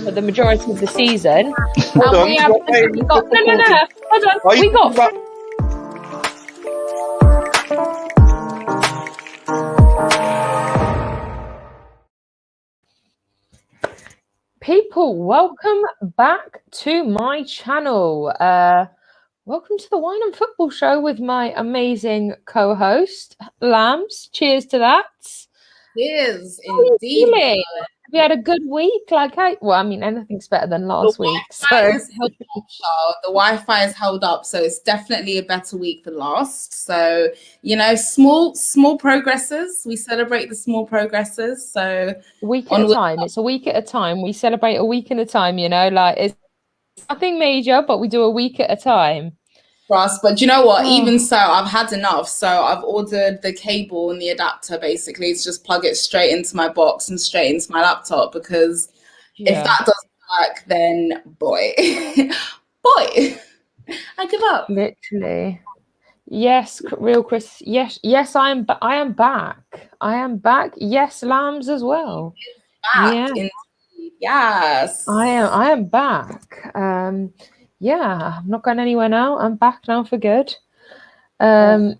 for the majority of the season. Hold on. We have hold on. We got. People, welcome back to my channel. Welcome to the Wine and Football Show with my amazing co-host, Lambs. Cheers to that. Cheers, indeed. Have you had a good week? Anything's better than last week. The Wi-Fi has held up, so it's definitely a better week than last. So, small progresses. We celebrate the small progresses. So week at a time. It's a week at a time. We celebrate a week at a time, it's nothing major, but we do a week at a time. For us, but you know what? Even so, I've had enough. So I've ordered the cable and the adapter basically to just plug it straight into my box and straight into my laptop, because if that doesn't work, then boy, I give up. Literally. Yes, real Chris. Yes, I am back. I am back. Yes, Lambs as well. Indeed. Yes. I am back. I'm not going anywhere now. I'm back now for good. One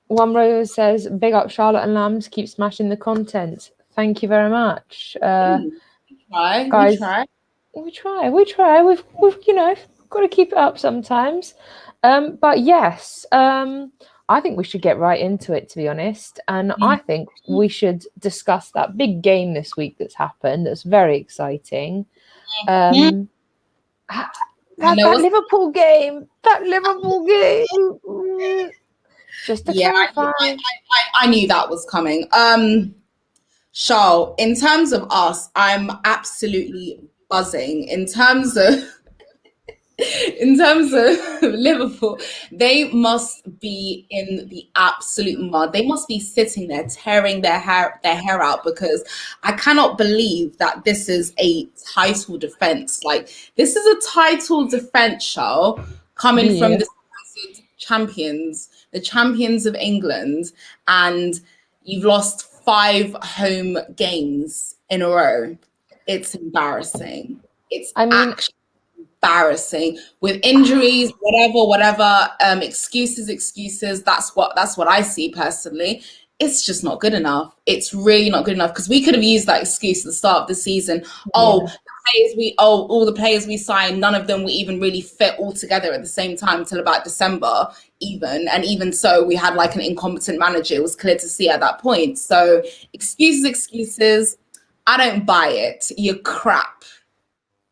Rose says, big up Charlotte and Lambs, keep smashing the content. Thank you very much. We try. We've got to keep it up sometimes. But yes, I think we should get right into it, to be honest. And I think we should discuss that big game this week that's happened. That's very exciting. That Liverpool game. Just to clarify. I knew that was coming. Charles, in terms of us, I'm absolutely buzzing. In terms of Liverpool, they must be in the absolute mud. They must be sitting there tearing their hair out, because I cannot believe that this is a title defense. Like, this is a title defense, Charles, coming from the champions, the champions of England, and you've lost 5 home games in a row. It's embarrassing. It's actually embarrassing, with injuries, whatever, excuses. That's what I see personally. It's just not good enough. It's really not good enough, because we could have used that excuse at the start of the season. All the players we signed, none of them were even really fit all together at the same time till about December even. And even so, we had like an incompetent manager. It was clear to see at that point. So excuses. I don't buy it. You're crap.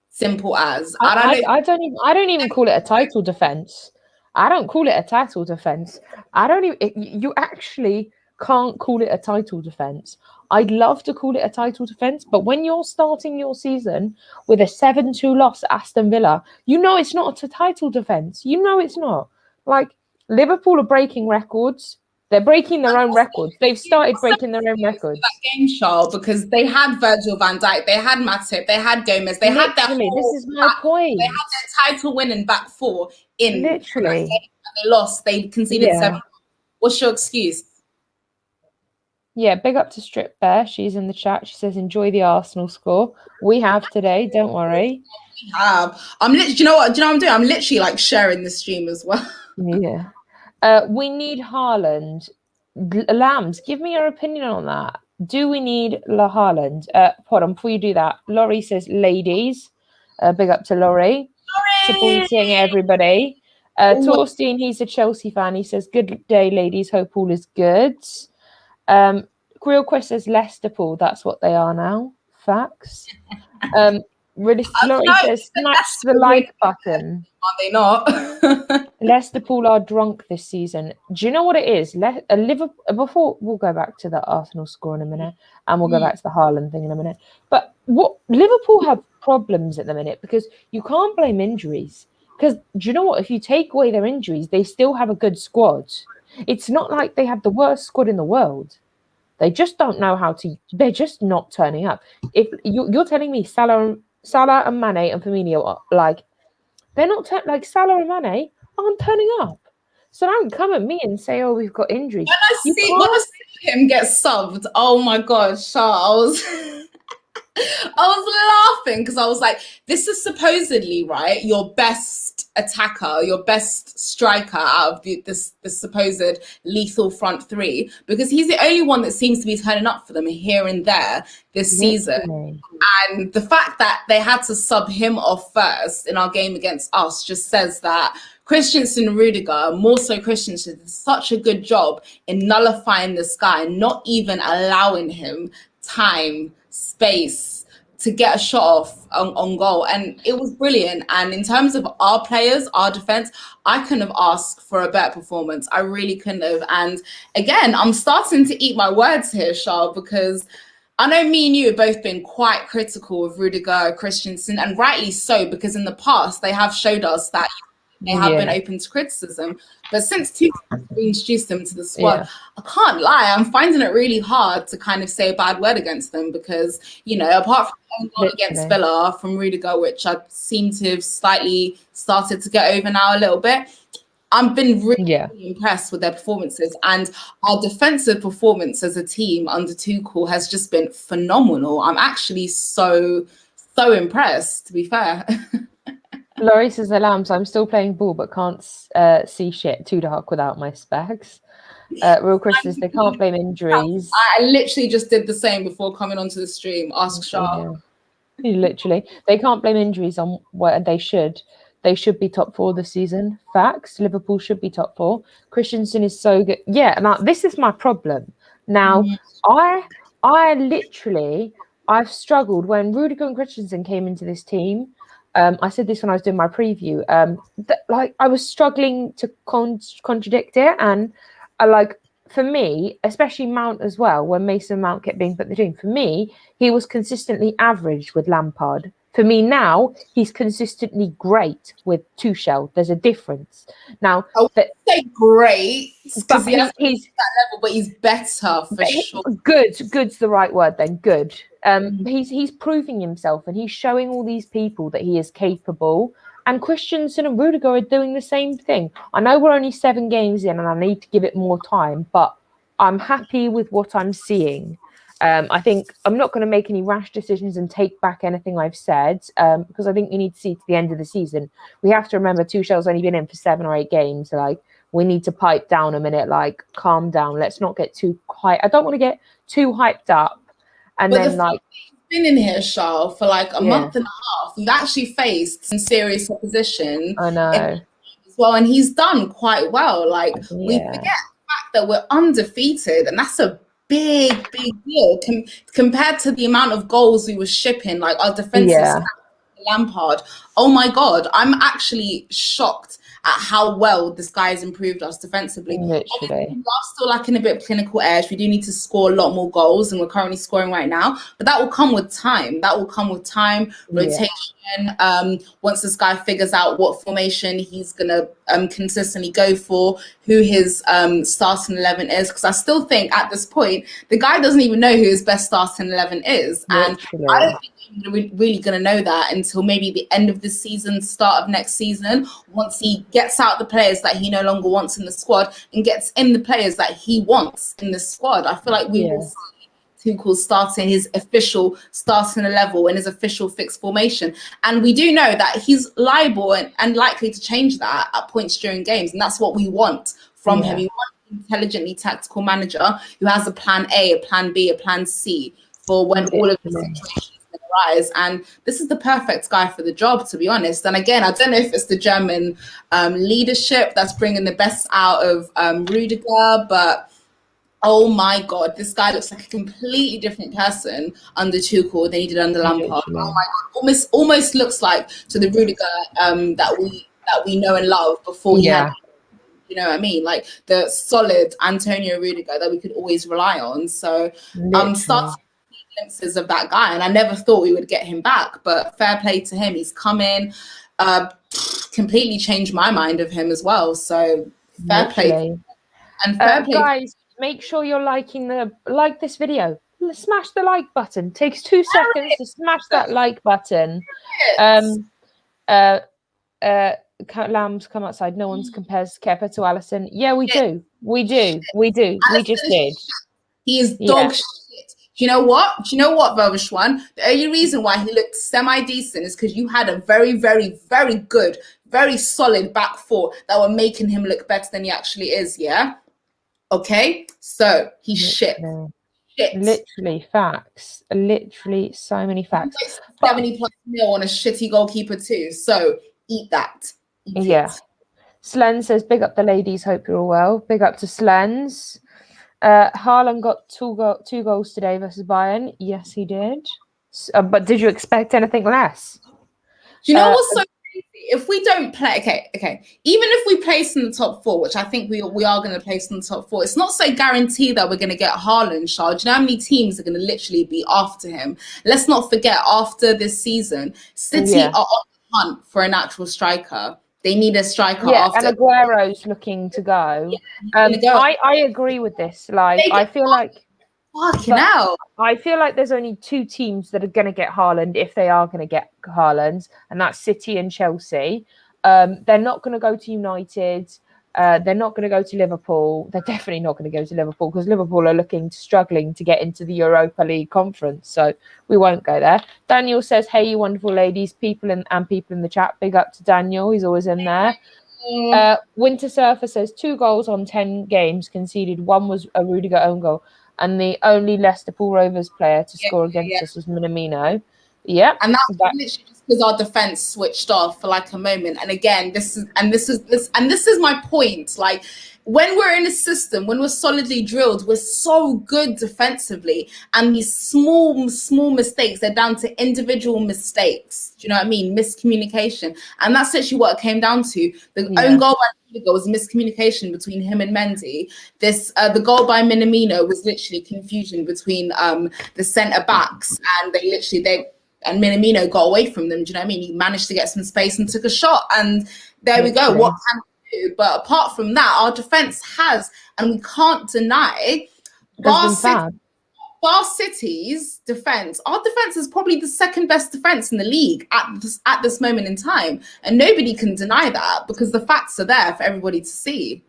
Simple as. I don't even call it a title defense. I don't call it a title defense. You actually can't call it a title defense. I'd love to call it a title defense, but when you're starting your season with a 7-2 loss at Aston Villa, it's not a title defense. It's not. Like, Liverpool are breaking records. They're breaking their own records. They've started breaking their own records. That game, Charles, because they had Virgil van Dijk, they had Matip, they had Gomez, they had their this is my point. They had their title-winning back 4 in. Literally. And they lost. They conceded 7. What's your excuse? Yeah, big up to Strip Bear. She's in the chat. She says, enjoy the Arsenal score. We have today. Don't worry. We have. Do you know what I'm doing? I'm literally like sharing the stream as well. Yeah. We need Haaland. Lambs, give me your opinion on that. Do we need Haaland? Hold on, before you do that, Laurie says, ladies. Big up to Laurie. Supporting everybody. Torstein, he's a Chelsea fan. He says, good day, ladies. Hope all is good. Real Quest says Leicesterpool. That's what they are now. Facts. Laurie says, smash the like button. Are they not? Leicesterpool are drunk this season. Do you know what it is? Before we'll go back to the Arsenal score in a minute, and we'll go back to the Haaland thing in a minute. But what Liverpool have problems at the minute, because you can't blame injuries. Because do you know what? If you take away their injuries, they still have a good squad. It's not like they have the worst squad in the world. They just don't know how to. They're just not turning up. If you're telling me Salah and Mane and Firmino are like, they're not like Salah and Mane aren't turning up. So don't come at me and say, "Oh, we've got injuries." When I see him get subbed, oh my God, Charles. I was laughing because I was like, this is supposedly, right, your best attacker, your best striker out of this supposed lethal front three, because he's the only one that seems to be turning up for them here and there this season. Literally. And the fact that they had to sub him off first in our game against us just says that Christensen and Rudiger, more so Christensen, did such a good job in nullifying this guy, not even allowing him time, space to get a shot off on goal. And it was brilliant. And in terms of our players, our defense, I couldn't have asked for a better performance. I really couldn't have. And again, I'm starting to eat my words here, Charles, because I know me and you have both been quite critical of Rudiger, Christensen, and rightly so, because in the past they have showed us that they have been open to criticism. But since Tuchel introduced them to the squad, I can't lie, I'm finding it really hard to kind of say a bad word against them because, you know, apart from the goal against Villa from Rudiger, which I seem to have slightly started to get over now a little bit, I've been really impressed with their performances, and our defensive performance as a team under Tuchel has just been phenomenal. I'm actually so impressed, to be fair. Laurie says, alarms, I'm still playing ball but can't see shit, too dark without my specs. Real Chris says they can't blame injuries. I literally just did the same before coming onto the stream. Ask Charles. Literally. They can't blame injuries on what they should. They should be top 4 this season. Facts. Liverpool should be top 4. Christensen is so good. Yeah, and this is my problem. Now, I've struggled when Rudiger and Christensen came into this team. I said this when I was doing my preview. I was struggling to contradict it, and for me, especially Mount as well, when Mason Mount kept being put in the team, for me, he was consistently average with Lampard. For me now, he's consistently great with Tuchel. There's a difference. Now, I would say great, because he's that level, but he's better for sure. Good's the right word then. Good. He's proving himself, and he's showing all these people that he is capable. And Christensen and Rudiger are doing the same thing. I know we're only 7 games in, and I need to give it more time, but I'm happy with what I'm seeing. I think I'm not going to make any rash decisions and take back anything I've said, because I think we need to see to the end of the season. We have to remember Tuchel's only been in for 7 or 8 games. So, we need to pipe down a minute, calm down. Let's not get too high. I don't want to get too hyped up. And but then, he's been in here, Charles, for a month and a half. We've actually faced some serious opposition. I know. As well, and he's done quite well. We forget the fact that we're undefeated, and that's a big deal compared to the amount of goals we were shipping. Our defensive Lampard. Oh my God, I'm actually shocked at how well this guy has improved us defensively. Literally. We are still lacking a bit of clinical edge. We do need to score a lot more goals, and we're currently scoring right now. But that will come with time. Rotation. Once this guy figures out what formation he's going to consistently go for, who his starting 11 is. Because I still think at this point, the guy doesn't even know who his best starting 11 is. And I don't think we're really going to know that until maybe the end of this season, start of next season, once he gets out the players that he no longer wants in the squad and gets in the players that he wants in the squad. I feel like we will see Tuchel starting his official starting 11 in his official fixed formation. And we do know that he's liable and likely to change that at points during games. And that's what we want from him. We want an intelligently tactical manager who has a plan A, a plan B, a plan C for when all of the situations rise. And this is the perfect guy for the job, to be honest. And again, I don't know if it's the German leadership that's bringing the best out of Rudiger, but oh my God, this guy looks like a completely different person under Tuchel than he did under Lampard. Oh my God, almost looks like to the Rudiger that we know and love before he had, you know what I mean? The solid Antonio Rudiger that we could always rely on. So I'm starting glimpses of that guy, and I never thought we would get him back, but fair play to him. He's come in, completely changed my mind of him as well, so fair play. And fair play, guys, make sure you're like this video. Smash the like button. Takes 2 seconds to smash that like button. Lambs come outside. No one's compares Kepa to Alisson. Yeah, we do. We just did. He is dog shit. Do you know what? Do you know what, Velvishwan? The only reason why he looked semi-decent is because you had a very, very, very good, very solid back four that were making him look better than he actually is, yeah? Okay? So, he's shit. Literally facts. Literally so many facts. 70 plus mil on a shitty goalkeeper too. So, eat that. Eat it. Slen says, big up the ladies, hope you're all well. Big up to Slens. Haaland got two goals today versus Bayern. Yes, he did. But did you expect anything less? Do you know what's so crazy? If we don't play, okay. Even if we place in the top four, which I think we are going to place in the top four, it's not so guaranteed that we're going to get Haaland, Charles. Do you know how many teams are going to literally be after him? Let's not forget, after this season, City are on the hunt for a natural striker. They need a striker after. And Aguero's looking to go. I agree with this. Like, I feel like fucking hell. I feel like there's only two teams that are going to get Haaland if they are going to get Haaland, and that's City and Chelsea. They're not going to go to United. They're not going to go to Liverpool. They're definitely not going to go to Liverpool because Liverpool are struggling to get into the Europa League conference. So we won't go there. Daniel says, hey, you wonderful ladies, people in the chat. Big up to Daniel. He's always in there. Winter Surfer says 2 goals on 10 games conceded. 1 was a Rudiger own goal. And the only Leicester Pool Rovers player to score against us was Minamino. Yeah. And that's literally just because our defense switched off for like a moment. And again, this is my point. Like, when we're in a system, when we're solidly drilled, we're so good defensively. And these small mistakes, they're down to individual mistakes. Do you know what I mean? Miscommunication. And that's literally what it came down to. The own goal by Rudiger was miscommunication between him and Mendy. The goal by Minamino was literally confusion between the centre backs, and and Minamino got away from them. Do you know what I mean? He managed to get some space and took a shot, and there we go. What can we do? But apart from that, our defense has, and we can't deny, Bar City's defense. Our defense is probably the second best defense in the league at this moment in time, and nobody can deny that because the facts are there for everybody to see.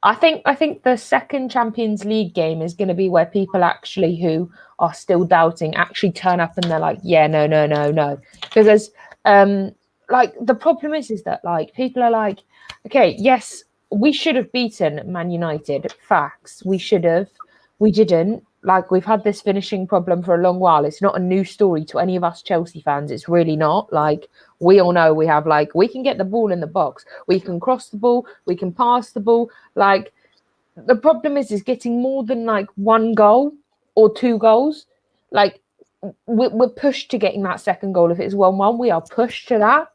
I think the second Champions League game is going to be where people actually who are still doubting actually turn up and they're like, yeah, no. Because like the problem is that like people are like, okay, yes, we should have beaten Man United. Facts. We should have. We didn't. Like, we've had this finishing problem for a long while. It's not a new story to any of us Chelsea fans. It's really not. Like, we all know we have, like, we can get the ball in the box. We can cross the ball. We can pass the ball. Like, the problem is getting more than, like, 1 goal or 2 goals. Like, we're pushed to getting that second goal. If it's 1-1, we are pushed to that.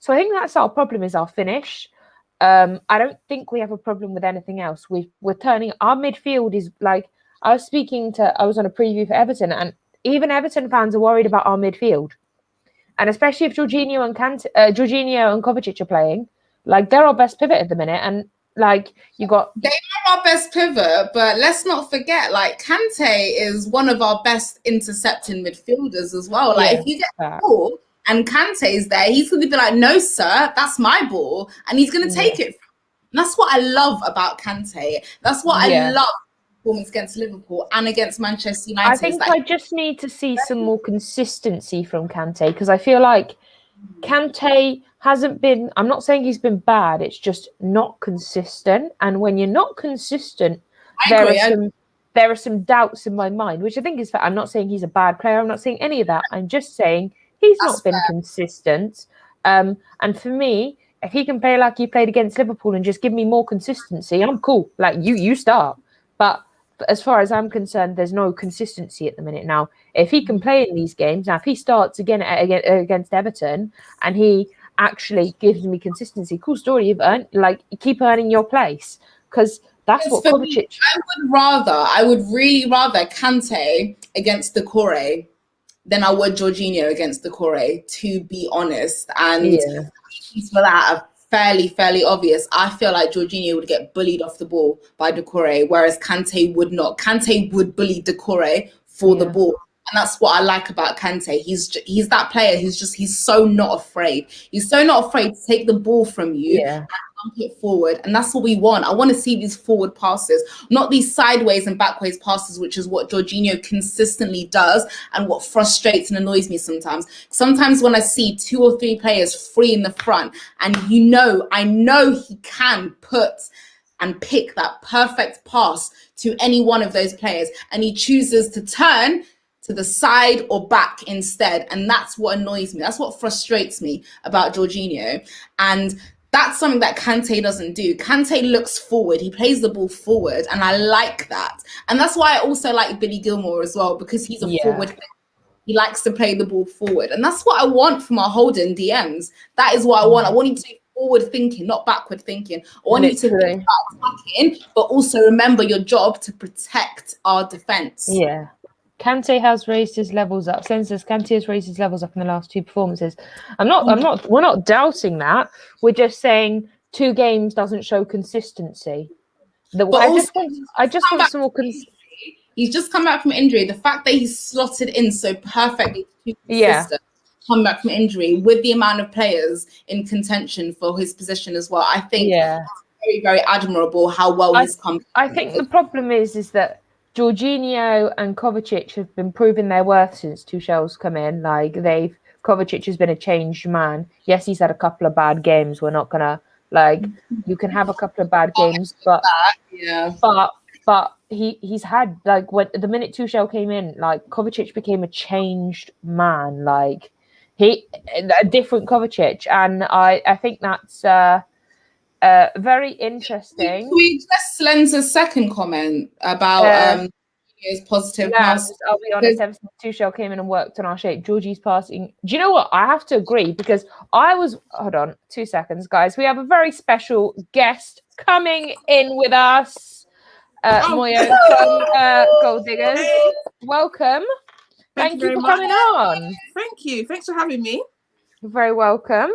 So I think that's our problem, is our finish. I don't think we have a problem with anything else. We're turning... Our midfield is, like... I was on a preview for Everton, and even Everton fans are worried about our midfield. And especially if Jorginho and Kovacic are playing, like, they're our best pivot at the minute. And like, they are our best pivot, but let's not forget, like, Kante is one of our best intercepting midfielders as well. Like, if you get the ball and Kante is there, he's going to be like, no, sir, that's my ball. And he's going to take it. And that's what I love about Kante. That's what I love. Performance against Liverpool and against Manchester United. I think I just need to see some more consistency from Kante, because I feel like Kante hasn't been... I'm not saying he's been bad, it's just not consistent. And when you're not consistent, there are some doubts in my mind, which I think is fair. I'm not saying he's a bad player. I'm not saying any of that. I'm just saying he's not been consistent. And for me, if he can play like he played against Liverpool and just give me more consistency, I'm cool. Like, you start. But as far as I'm concerned, there's no consistency at the minute. Now, if he can play in these games, if he starts again against Everton and he actually gives me consistency, cool story. You've earned, like, keep earning your place, because that's what Kovacic... I would really rather Kante against Doucouré than I would Jorginho against Doucouré, to be honest. And for that are fairly obvious. I feel like Jorginho would get bullied off the ball by Doucouré, whereas Kante would not. Kante would bully Doucouré for the ball. And that's what I like about Kante. He's that player who's so not afraid. He's so not afraid to take the ball from you and dump it forward, and that's what we want. I want to see these forward passes, not these sideways and backways passes, which is what Jorginho consistently does and what frustrates and annoys me sometimes. Sometimes when I see 2 or 3 players free in the front, and I know he can put and pick that perfect pass to any one of those players, and he chooses to turn to the side or back instead. And that's what annoys me. That's what frustrates me about Jorginho. And that's something that Kante doesn't do. Kante looks forward. He plays the ball forward. And I like that. And that's why I also like Billy Gilmore as well, because he's a forward player. He likes to play the ball forward. And that's what I want from our holding DMs. That is what I want. I want you to be forward thinking, not backward thinking. I want you to think about attacking, but also remember your job to protect our defense. Yeah. Kante has raised his levels up. Census Kante has raised his levels up in the last 2 performances. We're not doubting that. We're just saying 2 games doesn't show consistency. I just want some more He's just come back from injury. The fact that he's slotted in so perfectly to come back from injury with the amount of players in contention for his position as well. I think it's very, very admirable how well he's come. I think the problem is that Jorginho and Kovacic have been proving their worth since Tuchel's come in. Like Kovacic has been a changed man. Yes, he's had a couple of bad games. We're not gonna you can have a couple of bad games, but he's had when the minute Tuchel came in, Kovacic became a changed man. A different Kovacic, and I think that's very interesting. Can we address Lenz's second comment about his positive pass? I'll be honest, ever since Tuchel came in and worked on our shape, Georgie's passing. Do you know what? I have to agree, because hold on 2 seconds, guys. We have a very special guest coming in with us. Moyo from Gold Diggers. Hey. Welcome. Thank you for coming on. Thank you. Thanks for having me. You're very welcome.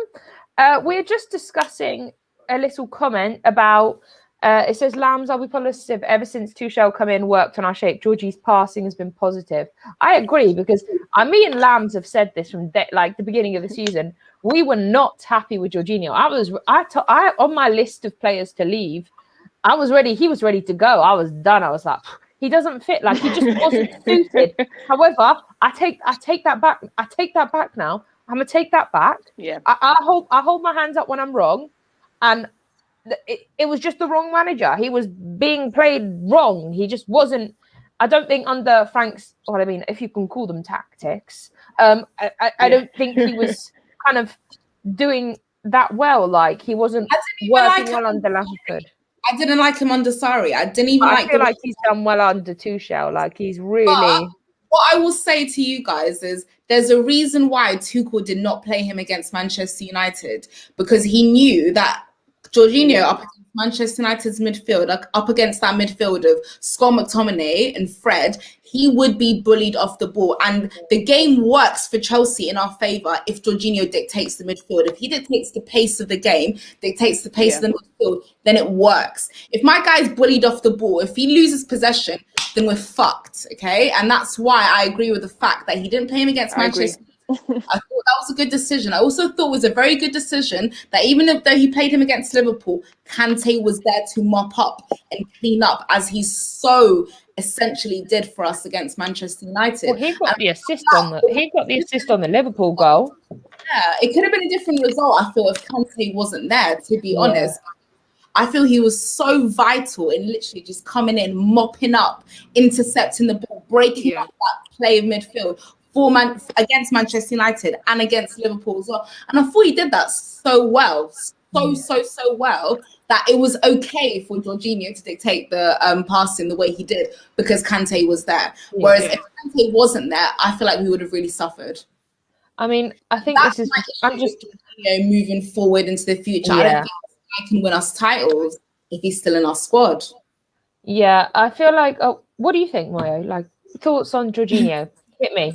We're just discussing a little comment about it says Lambs, I'll be positive. Ever since Tuchel come in, worked on our shape, Georgie's passing has been positive. I agree, because me and Lambs have said this from the beginning of the season. We were not happy with Jorginho. I on my list of players to leave, I was ready. He was ready to go. I was done. I was like, he doesn't fit. He just wasn't suited. However, I take that back. I take that back now. I'm gonna take that back. Yeah. I hold my hands up when I'm wrong, and it was just the wrong manager. He was being played wrong. He just wasn't. I don't think under Frank's, if you can call them tactics, I don't think he was kind of doing that well. He wasn't working well under Lampard. I didn't like him under Sarri. I didn't even I feel like he's done well under Tuchel. He's really. But what I will say to you guys is there's a reason why Tuchel did not play him against Manchester United, because he knew that Jorginho up against Manchester United's midfield, up against that midfield of Scott McTominay and Fred, he would be bullied off the ball. And the game works for Chelsea in our favour if Jorginho dictates the midfield. If he dictates the pace of the game, dictates the pace of the midfield, then it works. If my guy's bullied off the ball, if he loses possession, then we're fucked, okay? And that's why I agree with the fact that he didn't play him against Manchester. I thought that was a good decision. I also thought it was a very good decision that even though he played him against Liverpool, Kante was there to mop up and clean up, as he so essentially did for us against Manchester United. Well, he got the assist on the Liverpool goal. Yeah, it could have been a different result, I feel, if Kante wasn't there, to be honest. I feel he was so vital in literally just coming in, mopping up, intercepting the ball, breaking up that play of midfield against Manchester United and against Liverpool as well. And I thought he did that so well, so well, that it was okay for Jorginho to dictate the passing the way he did, because Kante was there. Whereas if Kante wasn't there, I feel like we would have really suffered. I think That's this is. I'm just moving forward into the future. I don't think I can win us titles if he's still in our squad. Yeah, I feel like. What do you think, Moyo? Thoughts on Jorginho? Hit me.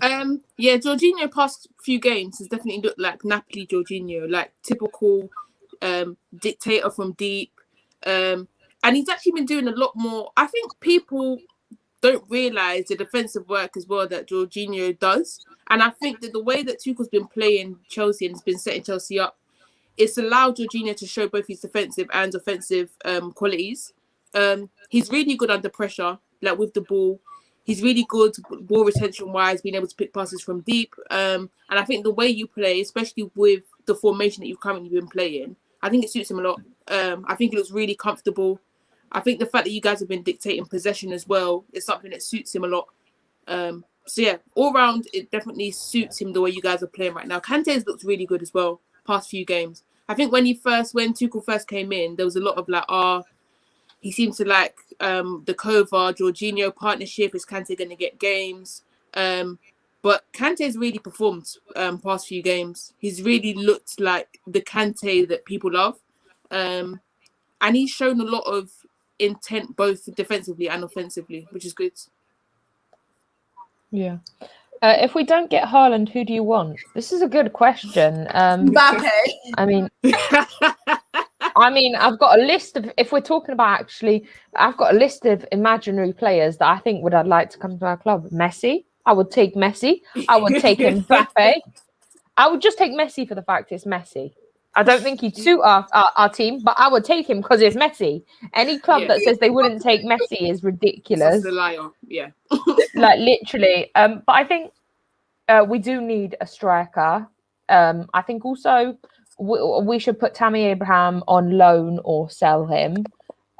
Jorginho past few games has definitely looked like Napoli Jorginho, typical dictator from deep. And he's actually been doing a lot more. I think people don't realise the defensive work as well that Jorginho does. And I think that the way that Tuchel's been playing Chelsea and has been setting Chelsea up it's allowed Jorginho to show both his defensive and offensive qualities. He's really good under pressure, like with the ball. He's really good ball retention wise, being able to pick passes from deep. And I think the way you play, especially with the formation that you've currently been playing, I think it suits him a lot. I think it looks really comfortable. I think the fact that you guys have been dictating possession as well is something that suits him a lot. So yeah, all round, it definitely suits him the way you guys are playing right now. Kante's looked really good as well, past few games. I think when Tuchel first came in, there was a lot of like, he seems to like the Kova, Jorginho partnership. Is Kante going to get games? But Kante's really performed past few games. He's really looked like the Kante that people love. And he's shown a lot of intent, both defensively and offensively, which is good. Yeah. If we don't get Haaland, who do you want? This is a good question. Mbappe. I mean, I've got a list of, if we're talking about I've got a list of imaginary players that I think I'd like to come to our club. Messi. I would take Messi. I would take Mbappe. I would just take Messi for the fact it's Messi. I don't think he'd suit our team, but I would take him because it's Messi. Any club that says they wouldn't take Messi is ridiculous. That's a liar. Yeah. Like literally. But I think we do need a striker. I think also we should put Tammy Abraham on loan or sell him.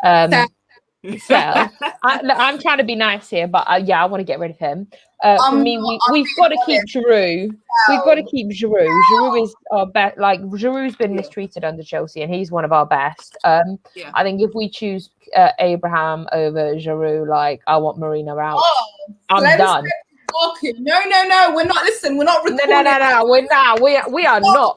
Sell. I'm trying to be nice here, but I want to get rid of him. For me, we've got to keep Giroud. We've got to keep Giroud. Giroud is our best. Like Giroud's been mistreated under Chelsea, and he's one of our best. I think if we choose Abraham over Giroud, like I want Marino out. I'm done. No, we're not. Listen, we're not recording. No. We are not.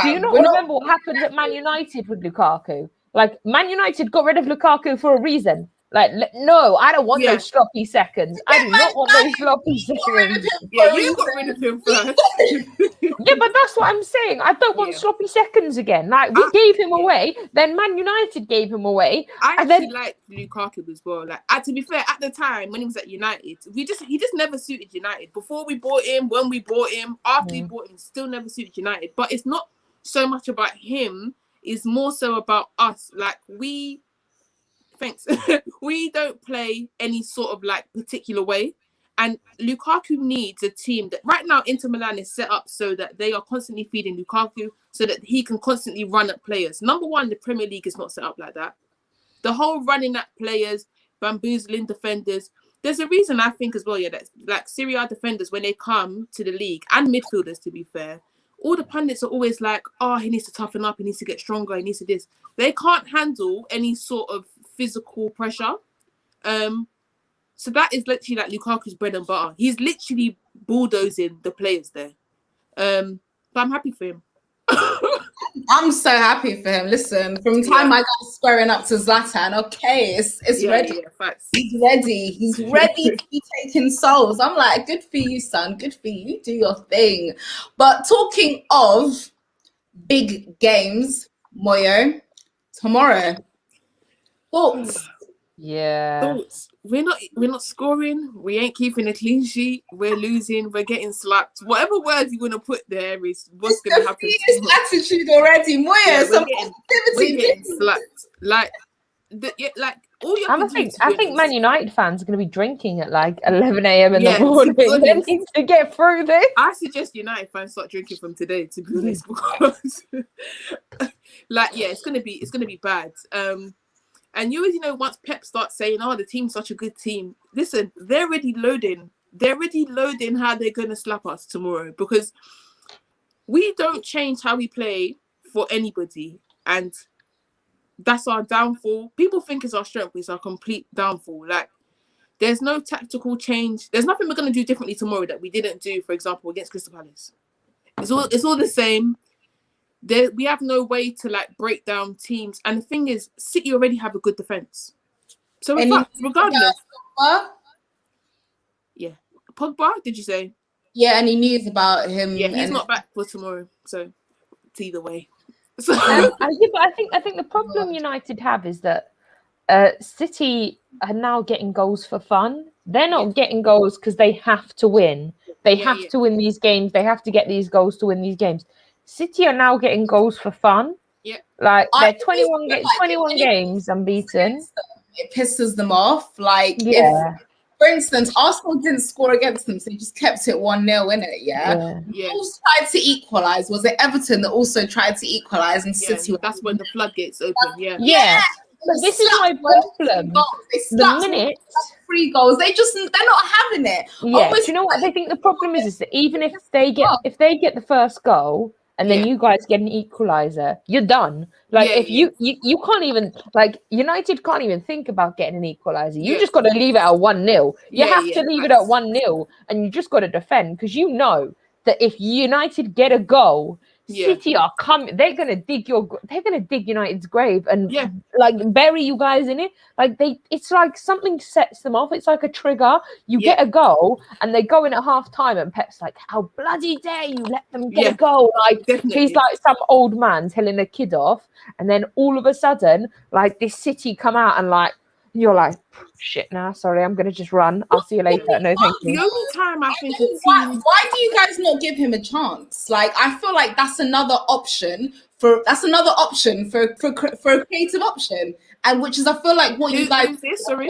Do you not remember what happened at Man United with Lukaku? Like Man United got rid of Lukaku for a reason. Like, no, I don't want those sloppy seconds. I do not want those sloppy seconds. Yeah, you got rid of him first. Yeah, but that's what I'm saying. I don't want sloppy seconds again. Like, we gave him away, then Man United gave him away. I actually like Lukaku as well. Like, to be fair, at the time when he was at United, he just never suited United. Before we bought him, when we bought him, after we bought him, still never suited United. But it's not so much about him. It's more so about us. Like, we don't play any sort of like particular way. And Lukaku needs a team that right now Inter Milan is set up so that they are constantly feeding Lukaku so that he can constantly run at players. Number one, the Premier League is not set up like that. The whole running at players, bamboozling defenders. There's a reason I think as well, that like Serie A defenders, when they come to the league, and midfielders to be fair, all the pundits are always like, he needs to toughen up, he needs to get stronger, he needs to this. They can't handle any sort of physical pressure. So that is literally like Lukaku's bread and butter. He's literally bulldozing the players there. But I'm happy for him. I'm so happy for him. Listen, from time my guy's squaring up to Zlatan, okay, it's ready. Yeah, facts. He's ready. He's ready to be taking souls. I'm like, good for you, son. Good for you. Do your thing. But talking of big games, Moyo, tomorrow. Thoughts? Yeah. Thoughts? We're not scoring. We ain't keeping a clean sheet. We're losing. We're getting slapped. Whatever words you want to put there is what's going to happen. It's attitude already, Moya. Some we're getting slapped. Like all you have to do. I think Man United fans are going to be drinking at like 11 a.m. in the morning. They need to get through this. I suggest United fans start drinking from today, to be honest, because it's gonna be bad. And you already know once Pep starts saying, the team's such a good team. Listen, they're already loading. They're already loading how they're going to slap us tomorrow because we don't change how we play for anybody. And that's our downfall. People think it's our strength, but it's our complete downfall. Like, there's no tactical change. There's nothing we're going to do differently tomorrow that we didn't do, for example, against Crystal Palace. It's all the same. We have no way to like break down teams, and the thing is, City already have a good defense. So regardless, Pogba. Did you say? Yeah, any news about him? Yeah, he's not back for tomorrow, so it's either way. So but I think the problem United have is that City are now getting goals for fun. They're not getting goals because they have to win. They have to win these games. They have to get these goals to win these games. City are now getting goals for fun. Yeah. Like I they're 21 feel like 21 games unbeaten. It pisses them off. Like, Yeah. if, for instance, Arsenal didn't score against them, so they just kept it 1-0 in it. Yeah. Wolves tried to equalise. Was it Everton that also tried to equalise? And Yeah, City. that's when the floodgates open. Yeah. Yeah. But this is my problem. The minute 3 goals, they're not having it. Yeah, Almost do you know what I think the problem is that even if they Oh. get the first goal and then Yeah. you guys get an equalizer, you're done. Like Yeah, if you can't even, like, United can't even think about getting an equalizer. You Yeah. just got to leave it at 1-0. You Yeah, have yeah, to leave it at facts. 1-0 and you just got to defend, because you know that if United get a goal, Yeah. City are coming. They're gonna dig United's grave and Yeah. like bury you guys in it. Like it's like something sets them off. It's like a trigger. You Yeah. get a goal and they go in at half time and Pep's like, how bloody dare you let them get Yeah. a goal? Like Definitely. he's like some old man telling a kid off, and then all of a sudden, like this City come out and like you're like, shit, nah, sorry, I'm gonna just run. I'll see you later. No, thank The you. only time I think a why team. do you guys not give him a chance? Like, I feel like that's another option for a creative option, and which is, I feel like what you guys Who's this? Sorry.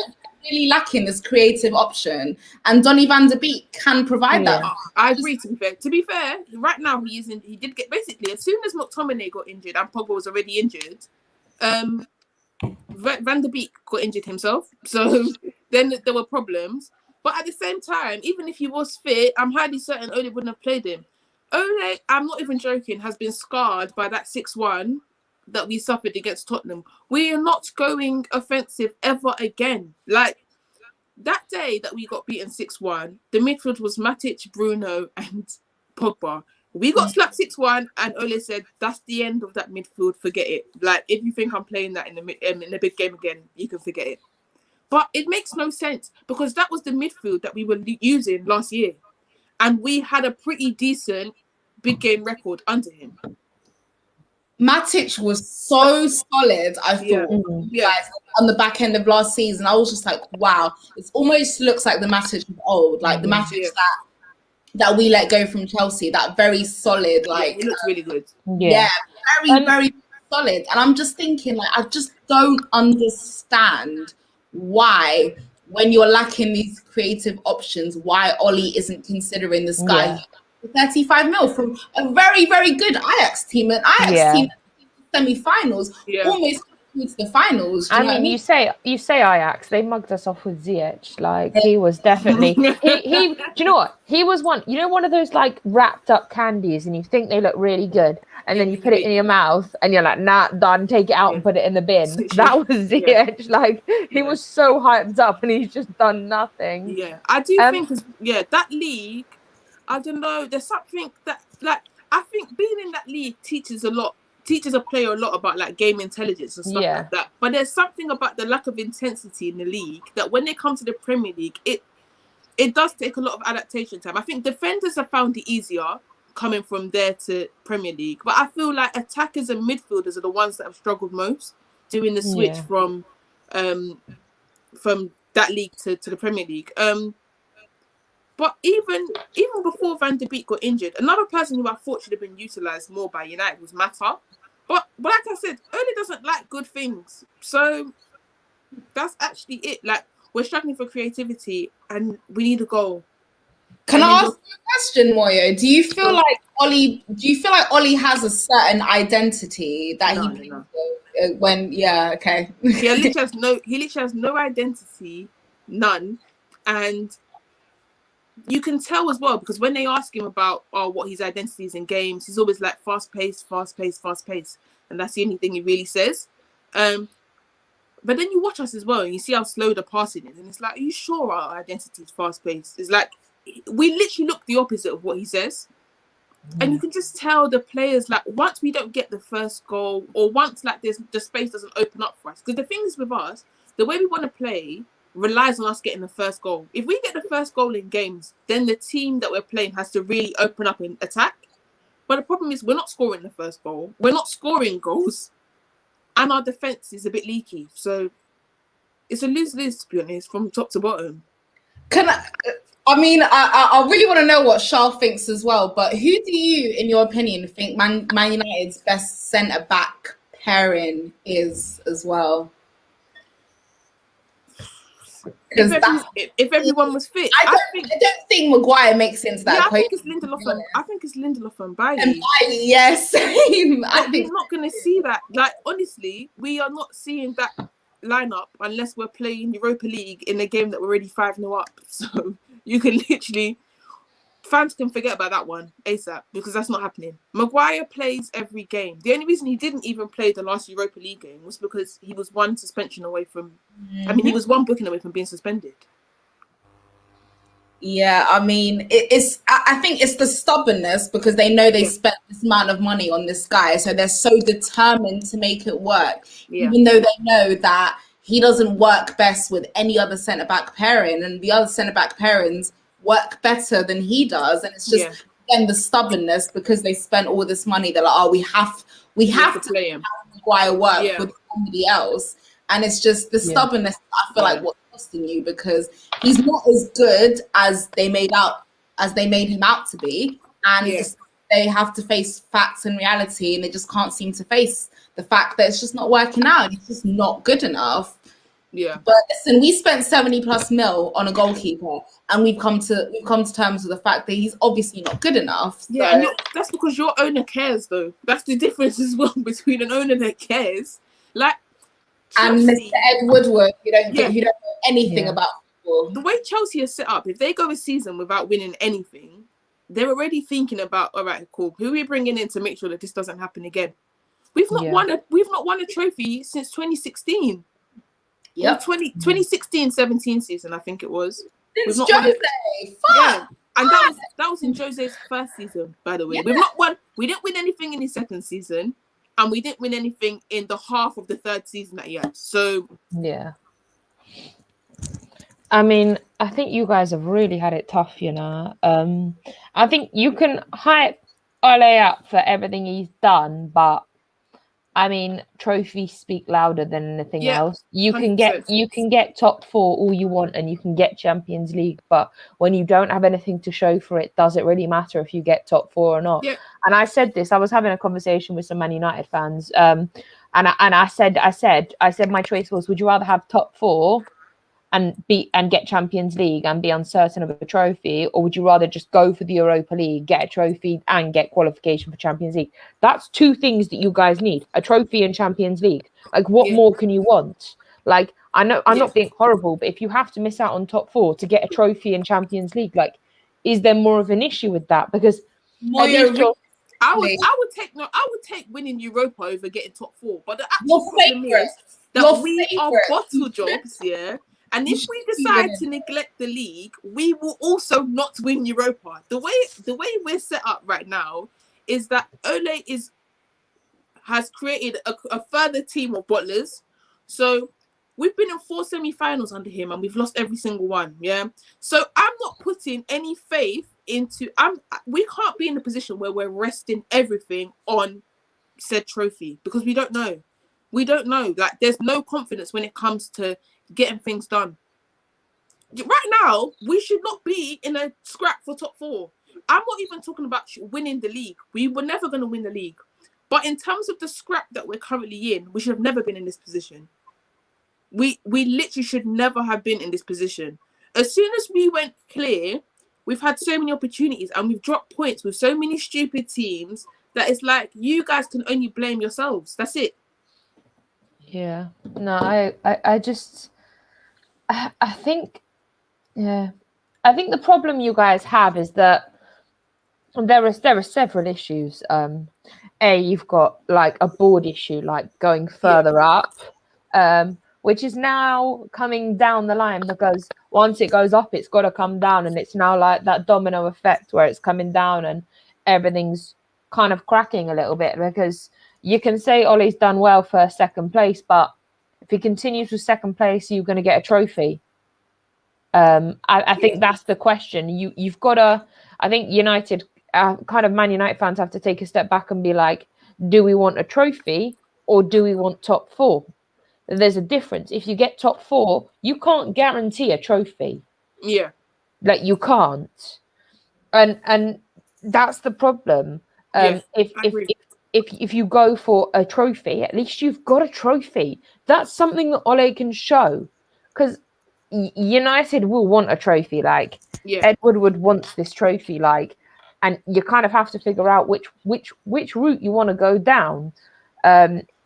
really lacking is creative option, and Donny van de Beek can provide that. I agree. To be fair, right now he did get, basically, as soon as McTominay got injured and Pogba was already injured, Van de Beek got injured himself. So then there were problems. But at the same time, even if he was fit, I'm highly certain Ole wouldn't have played him. Ole, I'm not even joking, has been scarred by that 6-1 that we suffered against Tottenham. We are not going offensive ever again. Like, that day that we got beaten 6-1, the midfield was Matic, Bruno, and Pogba. We got slapped 6-1, and Ole said, that's the end of that midfield, forget it. Like, if you think I'm playing that in the big game again, you can forget it. But it makes no sense, because that was the midfield that we were using last year. And we had a pretty decent big game record under him. Matic was so solid, I thought, guys, on the back end of last season. I was just like, wow, it almost looks like the Matic of old, like the Matic that we let go from Chelsea, that very solid, like, he looks really good. Very solid. And I'm just thinking, like, I just don't understand why, when you're lacking these creative options, why Ole isn't considering this guy 35 mil from a very, very good Ajax team. An Ajax team semi-finals, almost to the finals. I mean, you say Ajax, they mugged us off with Ziyech. Like, he was definitely he. Do you know what? He was one of those like wrapped up candies, and you think they look really good, and then you put it in your mouth, and you're like, nah, done. Take it out and put it in the bin. That was Ziyech. Like, he was so hyped up, and he's just done nothing. Yeah, I do think, that league. I don't know. There's something that, like, I think being in that league teaches a player a lot about like game intelligence and stuff like that. But there's something about the lack of intensity in the league that when they come to the Premier League, it does take a lot of adaptation time. I think defenders have found it easier coming from there to Premier League, but I feel like attackers and midfielders are the ones that have struggled most doing the switch from that league to the Premier League. But even before Van de Beek got injured, another person who I thought should have been utilised more by United was Mata. But like I said, Ole doesn't like good things. So that's actually it. Like, we're struggling for creativity and we need a goal. Can I ask you a question, Moyo? Do you feel like Ole has a certain identity that he plays with when He literally has no identity, none. And you can tell as well, because when they ask him about what his identity is in games, he's always like fast paced, and that's the only thing he really says. But then you watch us as well, and you see how slow the passing is, and it's like, are you sure our identity is fast paced? It's like we literally look the opposite of what he says, and you can just tell the players, like, once we don't get the first goal, or once like the space doesn't open up for us, because the thing is with us, the way we want to play relies on us getting the first goal. If we get the first goal in games, then the team that we're playing has to really open up and attack. But the problem is we're not scoring the first goal. We're not scoring goals. And our defence is a bit leaky. So it's a lose-lose, to be honest, from top to bottom. I mean, I really want to know what Charles thinks as well. But who do you, in your opinion, think Man United's best centre back pairing is as well? Because If everyone was fit, I don't think Maguire makes into that equation. I think it's Lindelof and Bailey. Yes, same. I think we're not going to see that. Like, honestly, we are not seeing that lineup unless we're playing Europa League in a game that we're already 5-0 up. So you can literally, fans can forget about that one ASAP because that's not happening. Maguire plays every game. The only reason he didn't even play the last Europa League game was because he was one suspension away from. I mean, he was one booking away from being suspended. Yeah, I mean, I think it's the stubbornness because they know they spent this amount of money on this guy, so they're so determined to make it work, even though they know that he doesn't work best with any other centre back pairing, and the other centre back pairings work better than he does, and it's just again the stubbornness because they spent all this money. They're like, oh, we have to play him. Maguire work with somebody else, and it's just the stubbornness. I feel like what's costing you because he's not as good as they made him out to be, and they have to face facts and reality, and they just can't seem to face the fact that it's just not working out. It's just not good enough. Yeah. But listen, we spent 70+ mil on a goalkeeper, and we've come to terms with the fact that he's obviously not good enough. Yeah, and that's because your owner cares, though. That's the difference as well between an owner that cares, like. Chelsea, and Mr. Ed Woodward, you don't know anything about football. The way Chelsea is set up, if they go a season without winning anything, they're already thinking about, all right, cool, who are we bringing in to make sure that this doesn't happen again? We've not won a trophy since 2016. Yeah, 2016-17 season, I think it was. Since Jose. Yeah, and that was in Jose's first season, by the way. Yeah. We've not won. We didn't win anything in his second season, and we didn't win anything in the half of the third season that he had. So yeah. I mean, I think you guys have really had it tough, you know. I think you can hype Ole up for everything he's done, but I mean, trophies speak louder than anything else. You 100%. You can get top 4 all you want, and you can get Champions League, but when you don't have anything to show for it, does it really matter if you get top 4 or not? Yeah. And I said this. I was having a conversation with some Man United fans, and I said my choice was: would you rather have top 4 and get Champions League and be uncertain of a trophy, or would you rather just go for the Europa League, get a trophy and get qualification for Champions League? That's 2 things that you guys need: a trophy and Champions League. Like, what more can you want? Like, I know I'm not being horrible, but if you have to miss out on top 4 to get a trophy and Champions League, like, is there more of an issue with that? Because I would take winning Europa over getting top 4, but the actual problem is that we are bottle jobs, and if we decide to neglect the league, we will also not win Europa. The way we're set up right now is that Ole has created a further team of bottlers. So we've been in 4 semi-finals under him, and we've lost every single one. Yeah. So I'm not putting any faith into. We can't be in a position where we're resting everything on said trophy because we don't know. We don't know. Like, there's no confidence when it comes to getting things done. Right now, we should not be in a scrap for top 4. I'm not even talking about winning the league. We were never going to win the league. But in terms of the scrap that we're currently in, we should have never been in this position. We literally should never have been in this position. As soon as we went clear, we've had so many opportunities and we've dropped points with so many stupid teams that it's like, you guys can only blame yourselves. That's it. Yeah. No, I think, I think the problem you guys have is that there are several issues. You've got like a board issue, like going further up, which is now coming down the line because once it goes up, it's got to come down, and it's now like that domino effect where it's coming down and everything's kind of cracking a little bit because you can say Ole's done well for second place, but if he continues with second place, you're going to get a trophy. I think that's the question. You've got to. I think United, kind of Man United fans, have to take a step back and be like, do we want a trophy or do we want top 4? There's a difference. If you get top 4, you can't guarantee a trophy. Yeah. Like you can't, and that's the problem. Yeah, If I agree. if you go for a trophy, at least you've got a trophy. That's something that Ole can show, because United will want a trophy. Like Yeah, Ed Woodward wants this trophy. Like, and you kind of have to figure out which route you want to go down.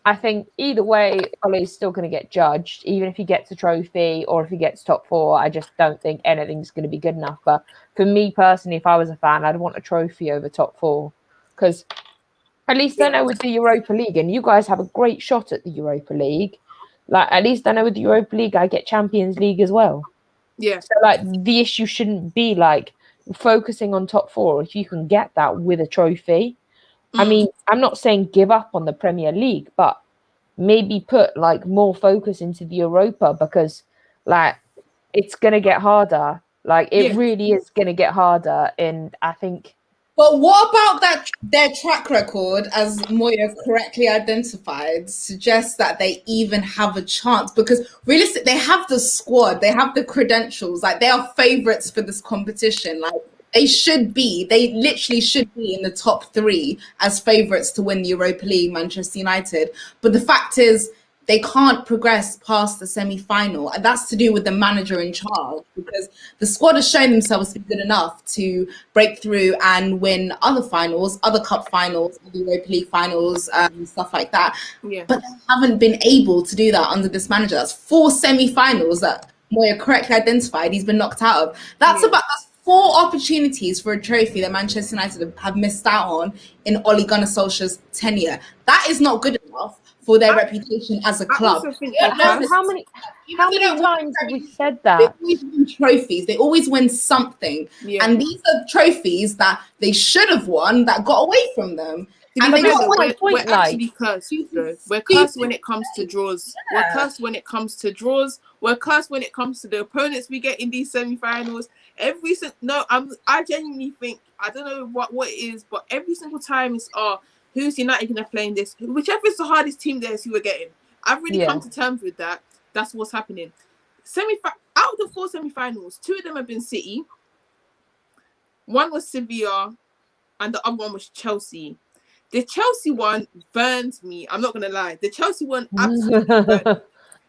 I think either way, Ole's still going to get judged, even if he gets a trophy or if he gets top four. I just don't think anything's going to be good enough. But for me personally, if I was a fan, I'd want a trophy over top four, because at least I know with the Europa League, and you guys have a great shot at the Europa League. Like, at least I know with the Europa League, I get Champions League as well. yeah. So, like, the issue shouldn't be like focusing on top four if you can get that with a trophy. I mean, I'm not saying give up on the Premier League, but maybe put like more focus into the Europa, because like it's gonna get harder. Like it Yeah. really is gonna get harder. And I think But what about that? Their track record, as Moya correctly identified, suggests that they even have a chance, because realistically, they have the squad, they have the credentials, like they are favourites for this competition. Like they literally should be in the top three as favourites to win the Europa League, Manchester United. But the fact is, they can't progress past the semi-final, and that's to do with the manager in charge, because the squad has shown themselves to be good enough to break through and win other finals, other cup finals, the Europa League finals, stuff like that. Yeah. But they haven't been able to do that under this manager. That's 4 semi-finals that Moya correctly identified he's been knocked out of. That's 4 opportunities for a trophy that Manchester United have missed out on in Ole Gunnar Solskjaer's tenure. That is not good enough for their reputation as a club. also think how many times have we said They that? always win trophies. They always win something. Yeah. And these are trophies that they should have won that got away from them. And But they got that's away. my point, we're like- actually cursed, though. We're cursed when it comes to draws. We're cursed when it comes to draws. We're cursed when it comes to the opponents we get in these semi-finals. I genuinely think, I don't know what it is, but every single time it's who's United gonna play in this? Whichever is the hardest team there is who we're getting. I've really come to terms with that. That's what's happening. Out of the 4 semi-finals, 2 of them have been City. One was Sevilla, and the other one was Chelsea. The Chelsea one burns me. I'm not gonna lie. The Chelsea one absolutely burned.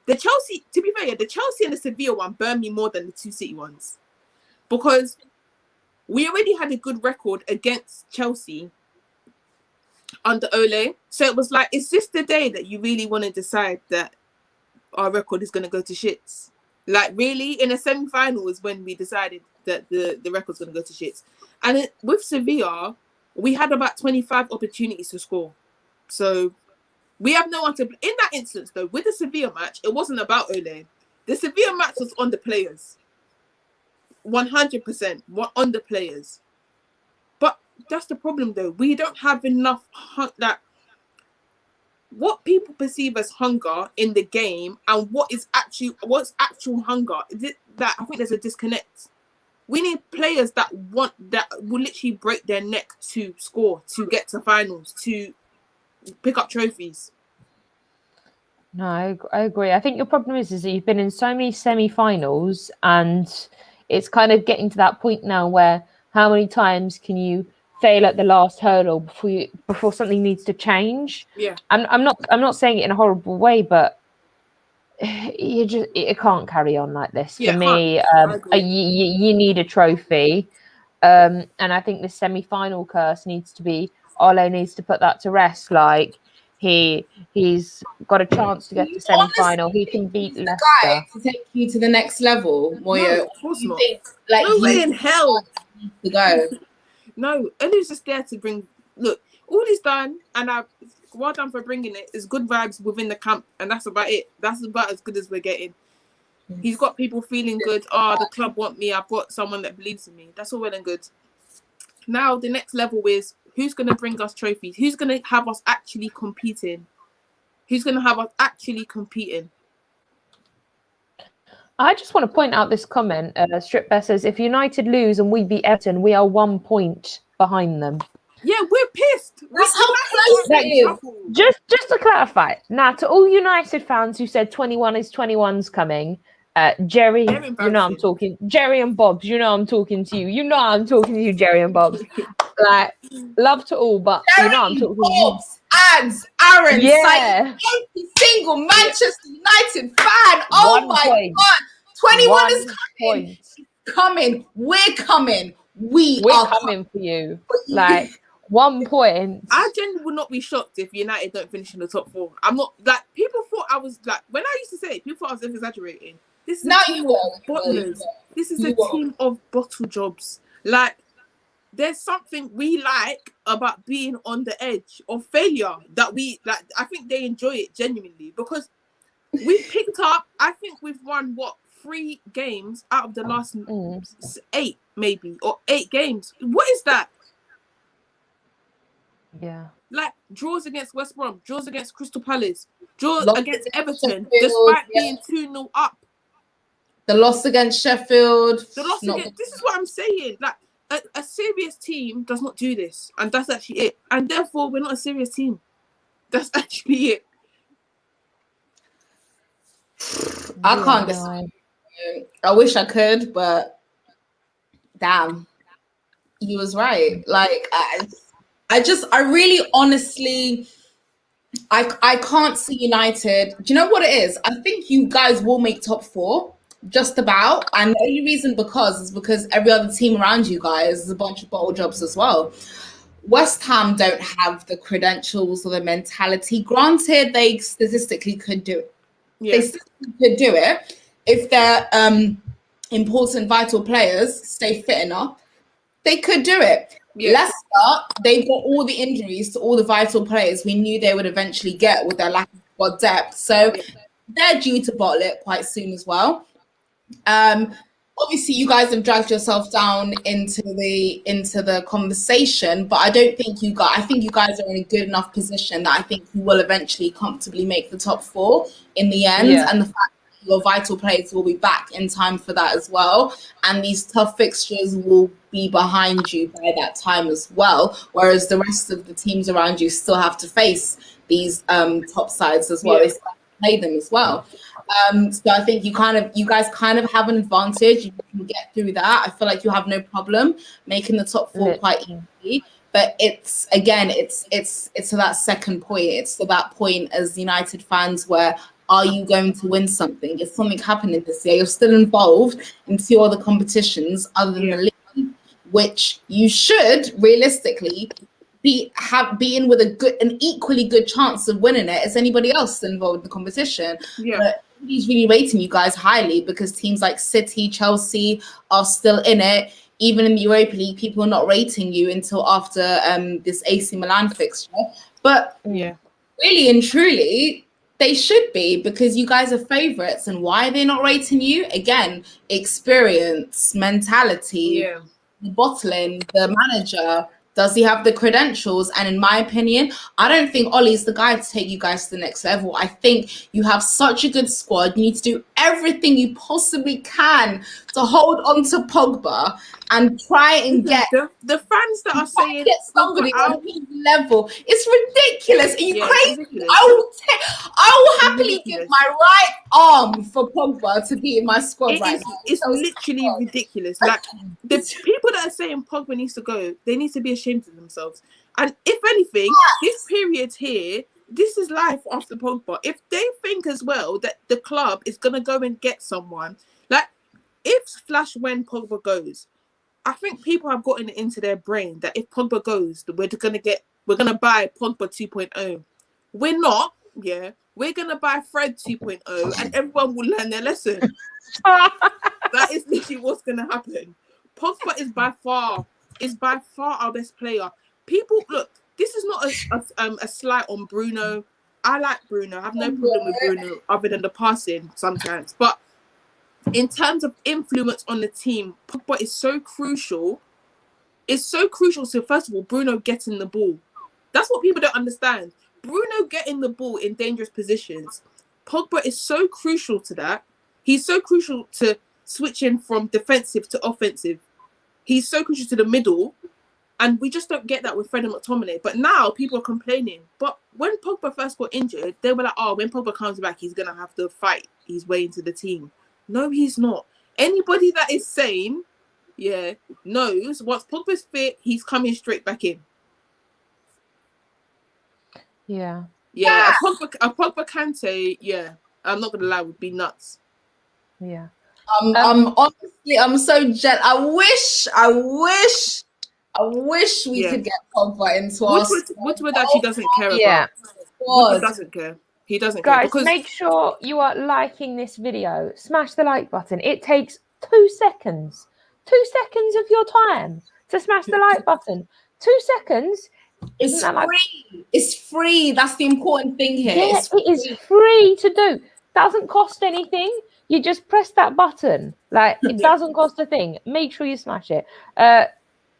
The Chelsea, to be fair, the Chelsea and the Sevilla one burned me more than the 2 City ones, because we already had a good record against Chelsea under Ole. So it was like, is this the day that you really want to decide that our record is going to go to shits? Like, really? In a semi-final is when we decided that the record's going to go to shits. And with Sevilla, we had about 25 opportunities to score. So we have no one to... In that instance, though, with the Sevilla match, it wasn't about Ole. The Sevilla match was on the players. 100% on the players. But that's the problem, though. We don't have enough... what people perceive as hunger in the game and what's actual hunger, I think there's a disconnect. We need players that will literally break their neck to score, to get to finals, to pick up trophies. No, I agree. I think your problem is that you've been in so many semi-finals, and it's kind of getting to that point now where how many times can you fail at the last hurdle before something needs to change? Yeah. I'm not saying it in a horrible way, but it can't carry on like this. For me, you need a trophy, and I think the semi-final curse needs to be... Ole needs to put that to rest. Like, he's got a chance to get to semi-final. He can beat Leicester. Guy to take you to the next level, Moya. No, of course not. No way in hell to go. No, Ole's just there to bring... Look, all he's done, and well done for bringing it, is good vibes within the camp, and that's about it. That's about as good as we're getting. He's got people feeling good. The club want me. I've got someone that believes in me. That's all well and good. Now, the next level is who's going to bring us trophies? Who's going to have us actually competing? I just want to point out this comment. Strip Bear says, if United lose and we beat Everton, we are 1 point behind them. Yeah, we're pissed. That's how close it is. Just to clarify, now to all United fans who said 21 is 21's coming, Jerry, They're you know I'm embarrassing. talking. Jerry and Bobs, you know I'm talking to you. You know I'm talking to you, Jerry and Bobs. Like, love to all, but you know I'm Jerry, talking to you. Bobs, Ads, Aaron, Yeah. citing every single Manchester United fan. Oh 1 my point. God. 21 1 is coming. point. Coming. We're coming. We're We're coming for you. Like, 1 point. I genuinely would not be shocked if United don't finish in the top 4. I'm not like people thought I was like when I used to say it, people thought I was exaggerating. This is No, a team you of will. bottlers. This is You a will. team of bottle jobs. Like there's something we like about being on the edge of failure that we like. I think they enjoy it genuinely because we've picked up. I think we've won 3 games out of the last 8, maybe, or 8 games. What is that? Yeah. Like draws against West Brom, draws against Crystal Palace, draws Lost against against Everton, Sheffield, despite yeah. being 2-0 up. The loss against Sheffield. The loss not against, this is what I'm saying. Like a serious team does not do this, and that's actually it. And therefore, we're not a serious team. That's actually it. I can't decide. I wish I could, but damn, you was right. Like I really honestly, I can't see United. Do you know what it is? I think you guys will make top 4, just about. And the only reason is because every other team around you guys is a bunch of bottle jobs as well. West Ham don't have the credentials or the mentality. Granted, they statistically could do it. Yeah. They statistically could do it if their important, vital players stay fit enough. They could do it. Yeah. Leicester, they've got all the injuries to all the vital players we knew they would eventually get with their lack of squad depth. So they're due to bottle it quite soon as well. Obviously, you guys have dragged yourself down into the conversation, but I don't think you guys. I think you guys are in a good enough position that I think you will eventually comfortably make the top 4 in the end. Yeah. And the fact that your vital players will be back in time for that as well, and these tough fixtures will be behind you by that time as well. Whereas the rest of the teams around you still have to face these top sides as well. Yeah. They still have to play them as well. So I think you guys kind of have an advantage. You can get through that. I feel like you have no problem making the top 4 quite easily. But it's to that second point. It's to that point as United fans where are you going to win something? Is something happening this year? You're still involved in 2 other competitions other than the league, which you should realistically be in with an equally good chance of winning it as anybody else involved in the competition. Yeah. But he's really rating you guys highly because teams like City, Chelsea are still in it. Even in the Europa League, people are not rating you until after this AC Milan fixture. But really and truly, they should be because you guys are favourites. And why are they not rating you? Again, experience, mentality, bottling, the manager. Does he have the credentials? And in my opinion, I don't think Ollie's the guy to take you guys to the next level. I think you have such a good squad. You need to do everything you possibly can to hold on to Pogba and try and get the fans that are saying get somebody on his level. It's ridiculous. Are you crazy? Ridiculous. I will happily give my right arm for Pogba to be in my squad right now. It's literally ridiculous. Like the people that are saying Pogba needs to go, they need to be ashamed of themselves. And if anything, this period here, this is life after Pogba. If they think as well that the club is gonna go and get someone, like when Pogba goes, I think people have gotten it into their brain that if Pogba goes, we're gonna buy Pogba 2.0. We're not, we're gonna buy Fred 2.0 and everyone will learn their lesson. That is literally what's gonna happen. Pogba is by far our best player. People look, this is not a slight on Bruno. I like Bruno. I have no problem with Bruno other than the passing sometimes. But in terms of influence on the team, Pogba is so crucial. It's so crucial to, first of all, Bruno getting the ball. That's what people don't understand. Bruno getting the ball in dangerous positions. Pogba is so crucial to that. He's so crucial to switching from defensive to offensive. He's so crucial to the middle. And we just don't get that with Fred and McTominay. But now people are complaining. But when Pogba first got injured, they were like, oh, when Pogba comes back, he's going to have to fight his way into the team. No, he's not. Anybody that is sane, knows once Pogba's fit, he's coming straight back in. Yeah. Yeah, a Pogba Kante, I'm not gonna lie, would be nuts. Yeah. I'm honestly, I'm so jealous. I wish we could get Pogba into us. Woodward actually doesn't care about. Yeah. Woodward doesn't care. He doesn't care. Guys, make sure you are liking this video. Smash the like button. It takes 2 seconds. 2 seconds of your time to smash the like button. 2 seconds. It's free. It's free. That's the important thing here. Yeah, it is free to do. Doesn't cost anything. You just press that button. Like, it doesn't cost a thing. Make sure you smash it.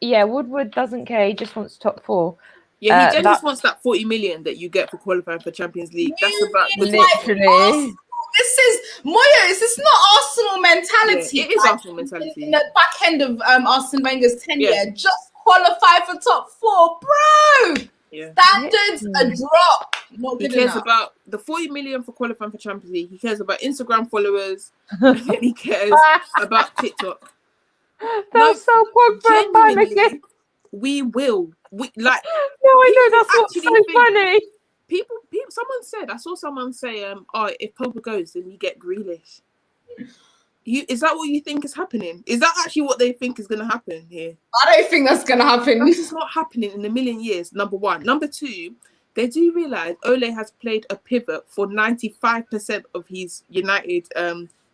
Woodward doesn't care. He just wants top 4. Yeah, he just wants that 40 million that you get for qualifying for Champions League. That's about literally. This is Moyo. Is this not Arsenal mentality? Yeah, it is Arsenal mentality. In the back end of Arsene Wenger's tenure, just qualify for top 4, bro. Yeah. Standards a drop. Not good he cares enough. about the 40 million for qualifying for Champions League. He cares about Instagram followers. And he cares about TikTok. That's so Pogba again. We will. No, I know, that's what's so funny. People, I saw someone say, if Pogba goes, then you get Grealish. Is that what you think is happening? Is that actually what they think is going to happen here? I don't think that's going to happen. This is not happening in a million years, number one. Number two, they do realise Ole has played a pivot for 95% of his United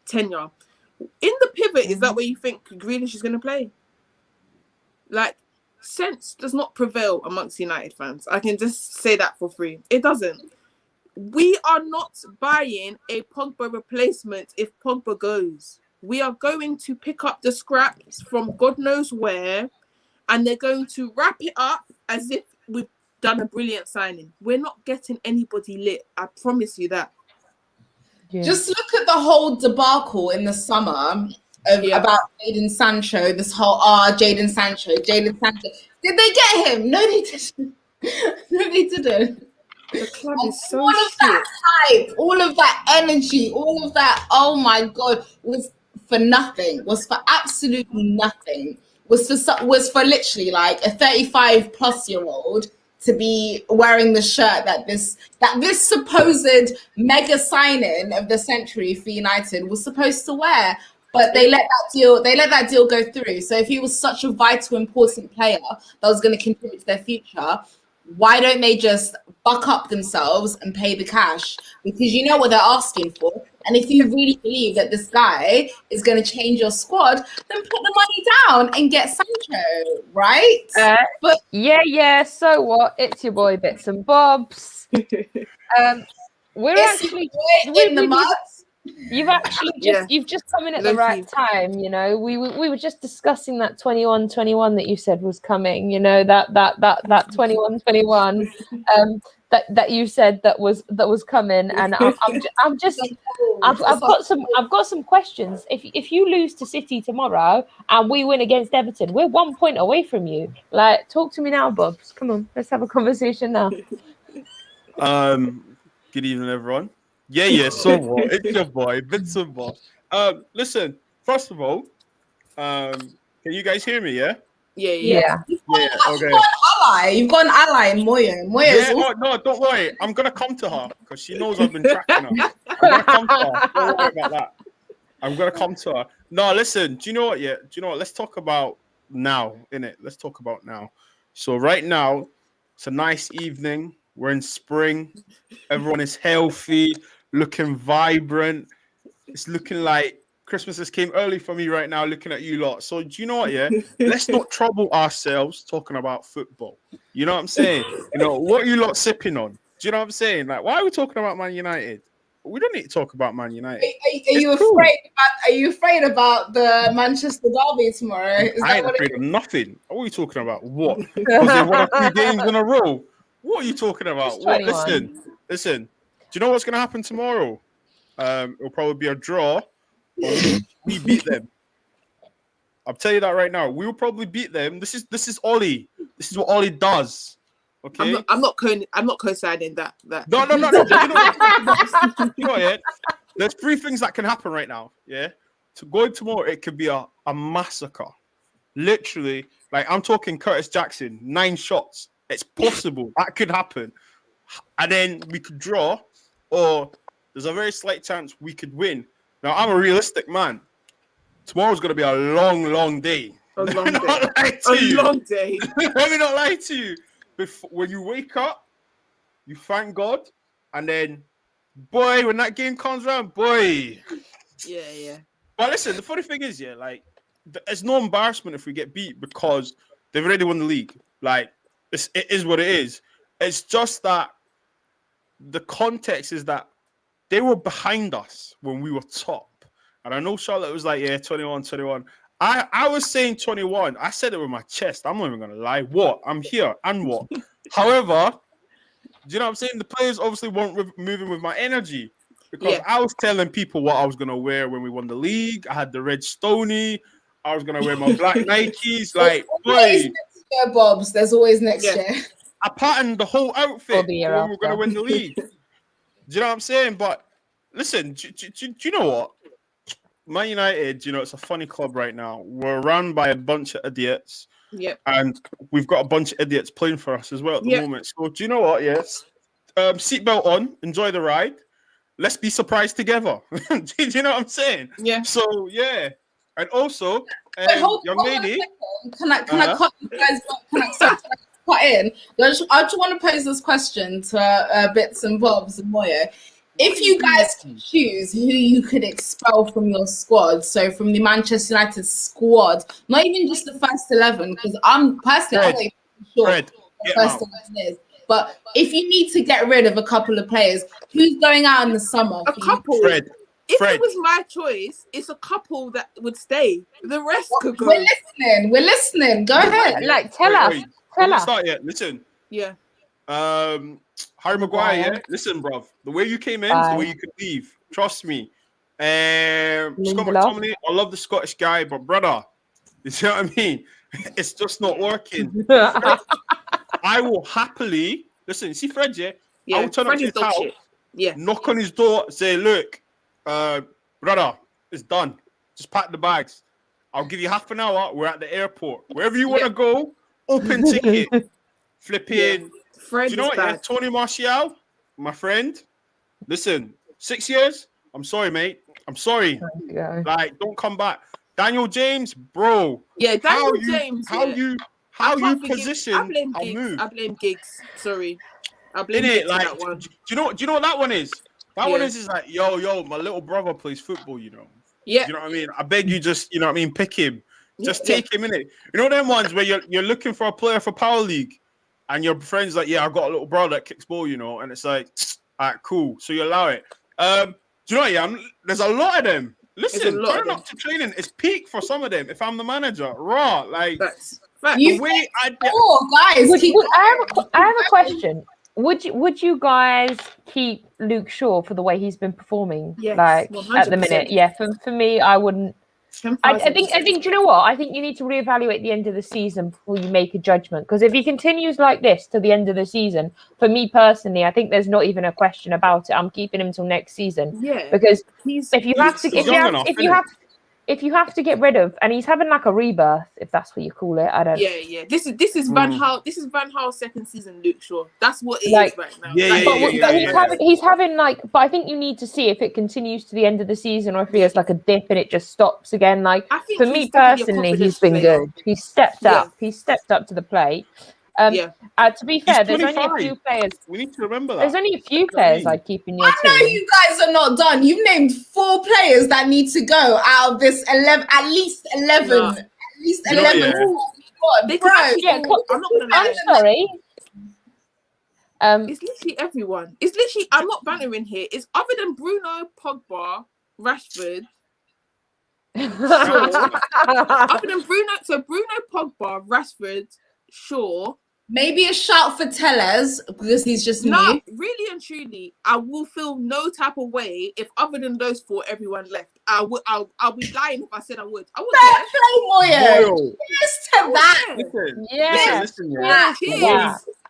tenure. In the pivot, is that where you think Grealish is going to play? Like, sense does not prevail amongst United fans. I can just say that for free. It doesn't. We are not buying a Pogba replacement if Pogba goes. We are going to pick up the scraps from God knows where, and they're going to wrap it up as if we've done a brilliant signing. We're not getting anybody lit. I promise you that. Yeah. Just look at the whole debacle in the summer about Jadon Sancho. This whole Jadon Sancho. Did they get him? No, they didn't. No, they didn't. The club is so all of that hype, all of that energy, all of that, oh my God, was for nothing, was for absolutely nothing, was for literally like a 35-plus-year-old to be wearing the shirt that this supposed mega signing of the century for United was supposed to wear. But they let that deal go through. So if he was such a vital, important player that was going to contribute to their future, why don't they just buck up themselves and pay the cash? Because you know what they're asking for. And if you really believe that this guy is going to change your squad, then put the money down and get Sancho, right? But so what? It's your boy Bits and Bobs. We're actually in the mud. You've actually you've just come in at the right time, you know. We were just discussing that 21-21 that you said was coming, you know, that 21-21 that you said that was coming, and I've got some questions. If you lose to City tomorrow and we win against Everton, we're 1 point away from you. Like, talk to me now, Bobs. Come on, let's have a conversation now. Good evening, everyone. So what? It's your boy, Vincent Boss. Listen, first of all, can you guys hear me? Yeah. You've got an ally in Moyo. No, don't worry. I'm gonna come to her because she knows I've been tracking her. I'm gonna come to her. Don't worry about that. I'm gonna come to her. No, listen. Do you know what? Yeah. Do you know what? Let's talk about now, innit? Let's talk about now. So right now, it's a nice evening. We're in spring. Everyone is healthy, looking vibrant. It's looking like Christmas has came early for me right now, looking at you lot. So do you know what, yeah? Let's not trouble ourselves talking about football. You know what I'm saying? You know, what are you lot sipping on? Do you know what I'm saying? Like, why are we talking about Man United? We don't need to talk about Man United. Are you afraid about the Manchester derby tomorrow? I ain't afraid of nothing. What are you talking about? What? Because they won a few games in a row. What are you talking about? What? Listen. Do you know what's going to happen tomorrow? It'll probably be a draw. We beat them. I'll tell you that right now. We'll probably beat them. This is Ollie. This is what Ollie does. Okay. I'm not co-signing that. No. You know what? Yeah. There's 3 things that can happen right now. Yeah. to going tomorrow, it could be a massacre. Literally, like I'm talking Curtis Jackson, 9 shots. It's possible that could happen, and then we could draw, or there's a very slight chance we could win. Now I'm a realistic man. Tomorrow's going to be a long, long day. A long day. Long day. Let me not lie to you. When you wake up, you thank God, and then, boy, when that game comes around, boy. Yeah. But listen, the funny thing is, yeah, like, it's no embarrassment if we get beat because they've already won the league. Like, it is what it is. It's just that the context is that they were behind us when we were top. And I know Charlotte was like, yeah, 21. I was saying 21. I said it with my chest. I'm not even going to lie. What? I'm here. And what? However, do you know what I'm saying? The players obviously weren't moving with my energy because I was telling people what I was going to wear when we won the league. I had the red Stony. I was going to wear my black Nikes. Like, boy. Next year, Bobs. There's always next year. I patterned the whole outfit when we were going to win the league. Do you know what I'm saying? But listen, do you know what? Man United, it's a funny club right now. We're run by a bunch of idiots. Yep. And we've got a bunch of idiots playing for us as well at the moment. So do you know what? Yes. Seatbelt on. Enjoy the ride. Let's be surprised together. Do you know what I'm saying? Yeah. So, yeah. And also, young lady. Can I cut you guys? Can I cut in? I just want to pose this question to Bits and Bobs and Moyo. If you guys could choose who you could expel from your squad, so from the Manchester United squad, not even just the first 11, because I'm personally not even sure what the first 11 is. But if you need to get rid of a couple of players, who's going out in the summer? A couple. If it was my choice, it's a couple that would stay. The rest could go. We're listening. Go ahead. Like, tell us. Start yet. Listen. Yeah. Harry Maguire, yeah? Listen, bruv. The way you came in is the way you could leave. Trust me. Scott McTominay, I love the Scottish guy, but brother, you see what I mean? It's just not working. I will happily listen. You see Fred, yeah? I will turn up to his house, knock on his door, say, look, brother, it's done. Just pack the bags. I'll give you half an hour. We're at the airport. Wherever you want to go, open ticket. Flipping. Do you know what? Yeah, Tony Martial, my friend. Listen, 6 years. I'm sorry, mate. I'm sorry. Like, don't come back. Daniel James, bro. Yeah, Daniel James. How you position? I blame Giggs. Sorry, I blame Giggs like, that one. Do you know what that one is? That one is like, yo, my little brother plays football. Yeah. You know what I mean? I beg you, just pick him. Just take him in it. You know them ones where you're looking for a player for Power League. And your friend's like, I got a little brother that kicks ball, and it's like, all right, cool. So you allow it. Do you know what, there's a lot of them. Listen, turn up to training is peak for some of them. If I'm the manager, like Facts. The way guys, I have a question. Would you guys keep Luke Shaw for the way he's been performing? Yes, like 100%. At the minute? Yeah, for me, I wouldn't. I think. Do you know what? I think you need to reevaluate the end of the season before you make a judgment. Because if he continues like this to the end of the season, for me personally, I think there's not even a question about it. I'm keeping him till next season. Yeah. Because if you have to get rid of, and he's having like a rebirth, if that's what you call it. I don't. Yeah. This is Van Gaal. This is Van Gaal's second season, Luke Shaw. That's what it is right now. He's having like, but I think you need to see if it continues to the end of the season or if he has like a dip and it just stops again. Like for me personally, he's been good. He's stepped up. He's stepped up to the plate. To be fair, there's only a few players. We need to remember that. There's only a few players I'd keep in your team. I know you guys are not done. You've named 4 players that need to go out of this 11. At least 11. No. At least 11. I'm not gonna lie. I'm sorry. It's literally everyone. It's literally. I'm not bantering here. It's other than Bruno, Pogba, Rashford. Other than Bruno, Pogba, Rashford, Shaw. Maybe a shout for Tellez because he's just new. Really and truly, I will feel no type of way if other than those 4, everyone left. I'll be lying if I said I would. I would. Fair play, Moyo. Yes to that. Listen,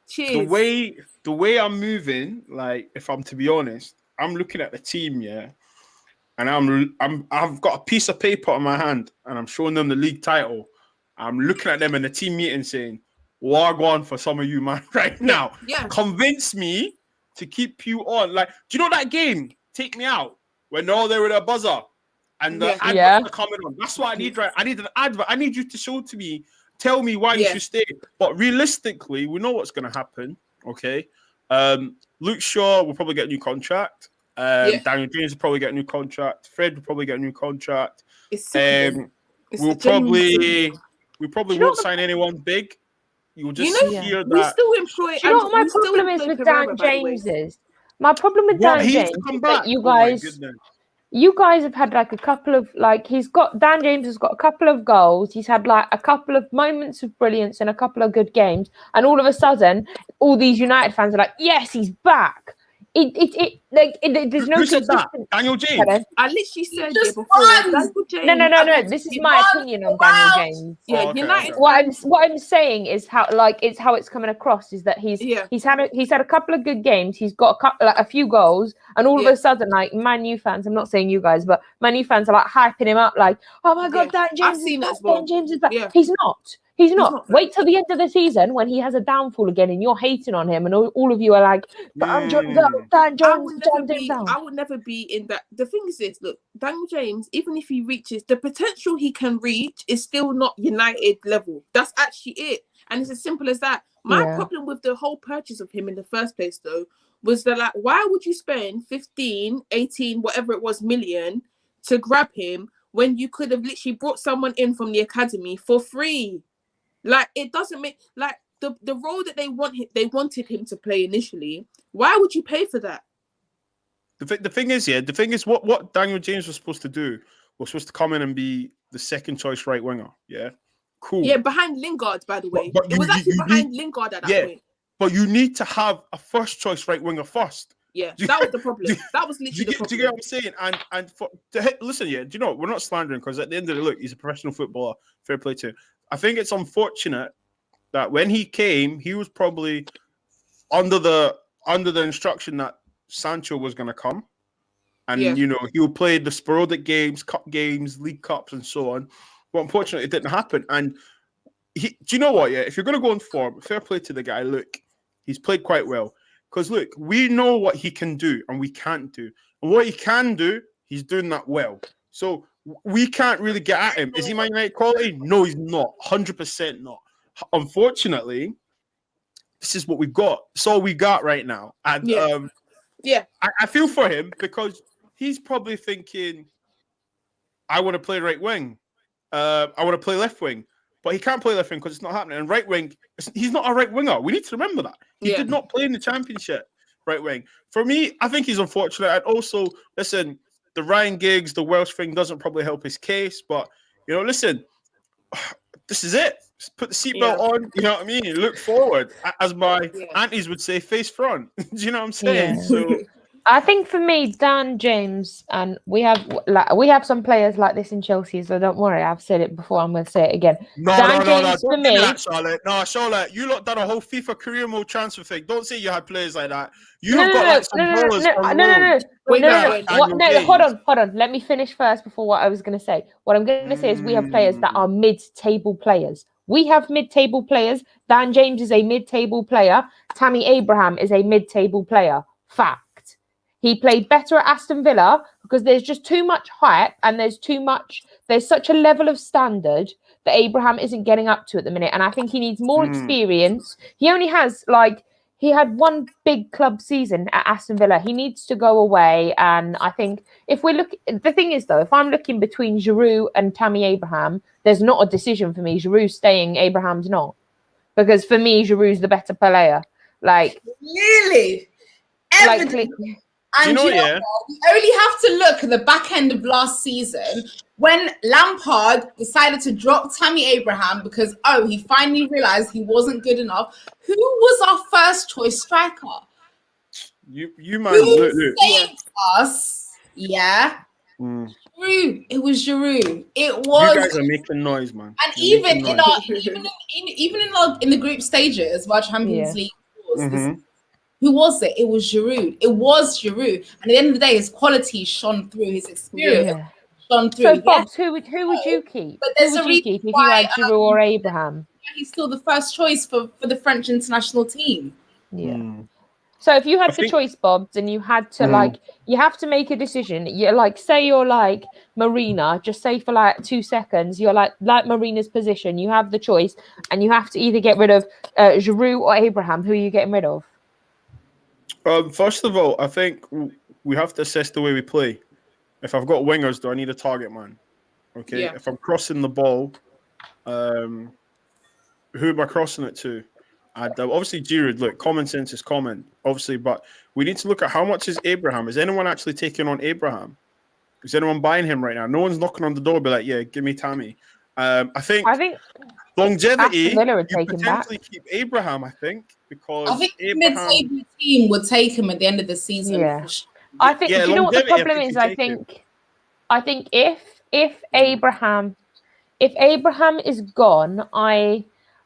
Cheers. The way I'm moving, like if I'm to be honest, I'm looking at the team, and and I've got a piece of paper in my hand, and I'm showing them the league title. I'm looking at them in the team meeting saying, "Wagwan for some of you, man, right now. Yeah. Convince me to keep you on." Like, do you know that game, Take Me Out, when they're all there with a buzzer and the adverts Yeah. are coming on? That's what I need, right? I need an advert. I need you to show to me, tell me why you should stay. But realistically, we know what's going to happen, okay? Luke Shaw will probably get a new contract. Daniel James will probably get a new contract. Fred will probably get a new contract. We probably won't sign anyone big. You'll just hear that. We still employ. Do you know what my problem is with Dan James is? My problem with Dan James is that you guys have had like a couple of Dan James has got a couple of goals. He's had like a couple of moments of brilliance and a couple of good games, and all of a sudden, all these United fans are like, "Yes, he's back." There's no. Who said that? Daniel James. I literally said it before. No. This is my opinion on Daniel James. Yeah, United. What I'm saying is how it's coming across is that he's had a couple of good games. He's got a few goals, and all of a sudden, like Man U fans, I'm not saying you guys, but Man U fans are like hyping him up, like, "Oh my God, Dan James! I've seen that as well. Dan James is back." He's not. He's not. Wait till the end of the season when he has a downfall again and you're hating on him and all of you are like, Dan Jones, I would never be in that. The thing is this, look, Daniel James, even if he reaches the potential he can reach, is still not United level. That's actually it. And it's as simple as that. My problem with the whole purchase of him in the first place, though, was that, like, why would you spend 15, 18, whatever it was, million to grab him when you could have literally brought someone in from the academy for free? Like, it doesn't make, like, the role that they wanted him to play initially. Why would you pay for that? The thing is, what Daniel James was supposed to do was supposed to come in and be the second choice right winger. Yeah, cool. Yeah, behind Lingard, by the way. But it was actually behind Lingard at that point. But you need to have a first choice right winger first. Yeah, that was the problem. That was literally the problem. Do you get what I'm saying? Listen, do you know, we're not slandering, because at the end of the look, he's a professional footballer. Fair play to him. I think it's unfortunate that when he came, he was probably under the instruction that Sancho was going to come, and he would play the sporadic games, cup games, league cups, and so on. But unfortunately, it didn't happen. And do you know what? Yeah, if you're going to go on form, fair play to the guy. Look, he's played quite well, because look, we know what he can do and we can't do, and what he can do, he's doing that well. So we can't really get at him. Is he Man United quality? No, he's not. 100% not. Unfortunately, this is what we've got. It's all we got right now. And I feel for him, because he's probably thinking, I want to play right wing. I want to play left wing. But he can't play left wing because it's not happening. And right wing, he's not a right winger. We need to remember that. He did not play in the Championship right wing. For me, I think he's unfortunate. And also, listen, the Ryan Giggs, the Welsh thing doesn't probably help his case. But, listen, this is it. Just put the seatbelt on. You know what I mean? Look forward. As my aunties would say, face front. Do you know what I'm saying? So I think for me, Dan James, and we have some players like this in Chelsea, so don't worry. I've said it before. I'm going to say it again. No, for me, Charlotte. No, Charlotte, you lot done a whole FIFA career mode transfer thing. Don't say you had players like that. You have got some ballers. No. Hold on. Let me finish first before what I was going to say. What I'm going to say is we have players that are mid-table players. We have mid-table players. Dan James is a mid-table player. Tammy Abraham is a mid-table player. Fact. He played better at Aston Villa because there's just too much hype and there's such a level of standard that Abraham isn't getting up to at the minute. And I think he needs more experience. He only has he had one big club season at Aston Villa. He needs to go away. And I think the thing is though, if I'm looking between Giroud and Tammy Abraham, there's not a decision for me. Giroud's staying, Abraham's not. Because for me, Giroud's the better player. Really? And we only have to look at the back end of last season when Lampard decided to drop Tammy Abraham because, he finally realized he wasn't good enough. Who was our first choice striker? You man, who saved us? Yeah. Giroud. It was Giroud. It was. You guys are making noise, man. And even in the group stages of our Champions League, Who was it? It was Giroud. It was Giroud. And at the end of the day, his quality shone through, his experience Yeah. shone through. So, Yeah, Bobs, who would you keep? But Who there's would a you reason keep if you why, had Giroud or Abraham? he's still the first choice for the French international team. Yeah. Mm. So if you had I the think- choice, Bobs, and you had to Mhm. you have to make a decision. You're like, say you're like Marina, just say for like 2 seconds, you're like Marina's position. You have the choice, and you have to either get rid of Giroud or Abraham. Who are you getting rid of? First of all, I think we have to assess the way we play. If I've got wingers, do I need a target man? Okay. Yeah. If I'm crossing the ball, who am I crossing it to? Obviously, Giroud. Look, common sense is common, obviously, but we need to look at how much is Abraham. Is anyone actually taking on Abraham? Is anyone buying him right now? No one's knocking on the door. Be like, yeah, give me Tammy. I think longevity. Aston Villa would You take him back. potentially keep Abraham. I think because I think the Abraham. mid-table team would take him at the end of the season. Yeah. For sure. I think. Yeah, Do you know what the longevity, I problem think is? you I take think. I think if Abraham is gone,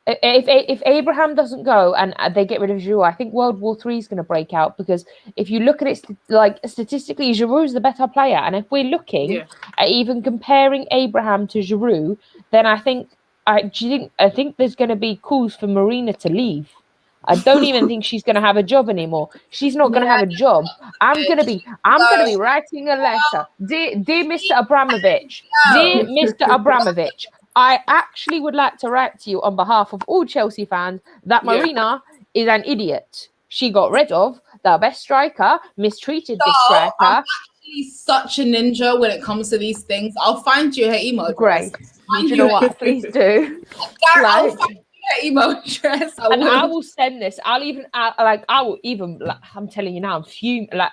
if Abraham doesn't go and they get rid of Giroud, I think World War III is going to break out, because if you look at it like statistically, Giroud is the better player, and if we're looking at even comparing Abraham to Giroud, then I think there's going to be calls for Marina to leave. I don't even think she's going to have a job anymore. She's not going to have a job. I'm going to be writing a letter. Dear Mr. Abramovich, dear Mr. Abramovich, I actually would like to write to you on behalf of all Chelsea fans that Marina is an idiot. She got rid of the best striker, mistreated this striker. I'm actually such a ninja when it comes to these things. I'll find you her email address. Great. Do you know what? Please do. I'll find you her email address. I will send this. I'm telling you now, I'm fuming. Like,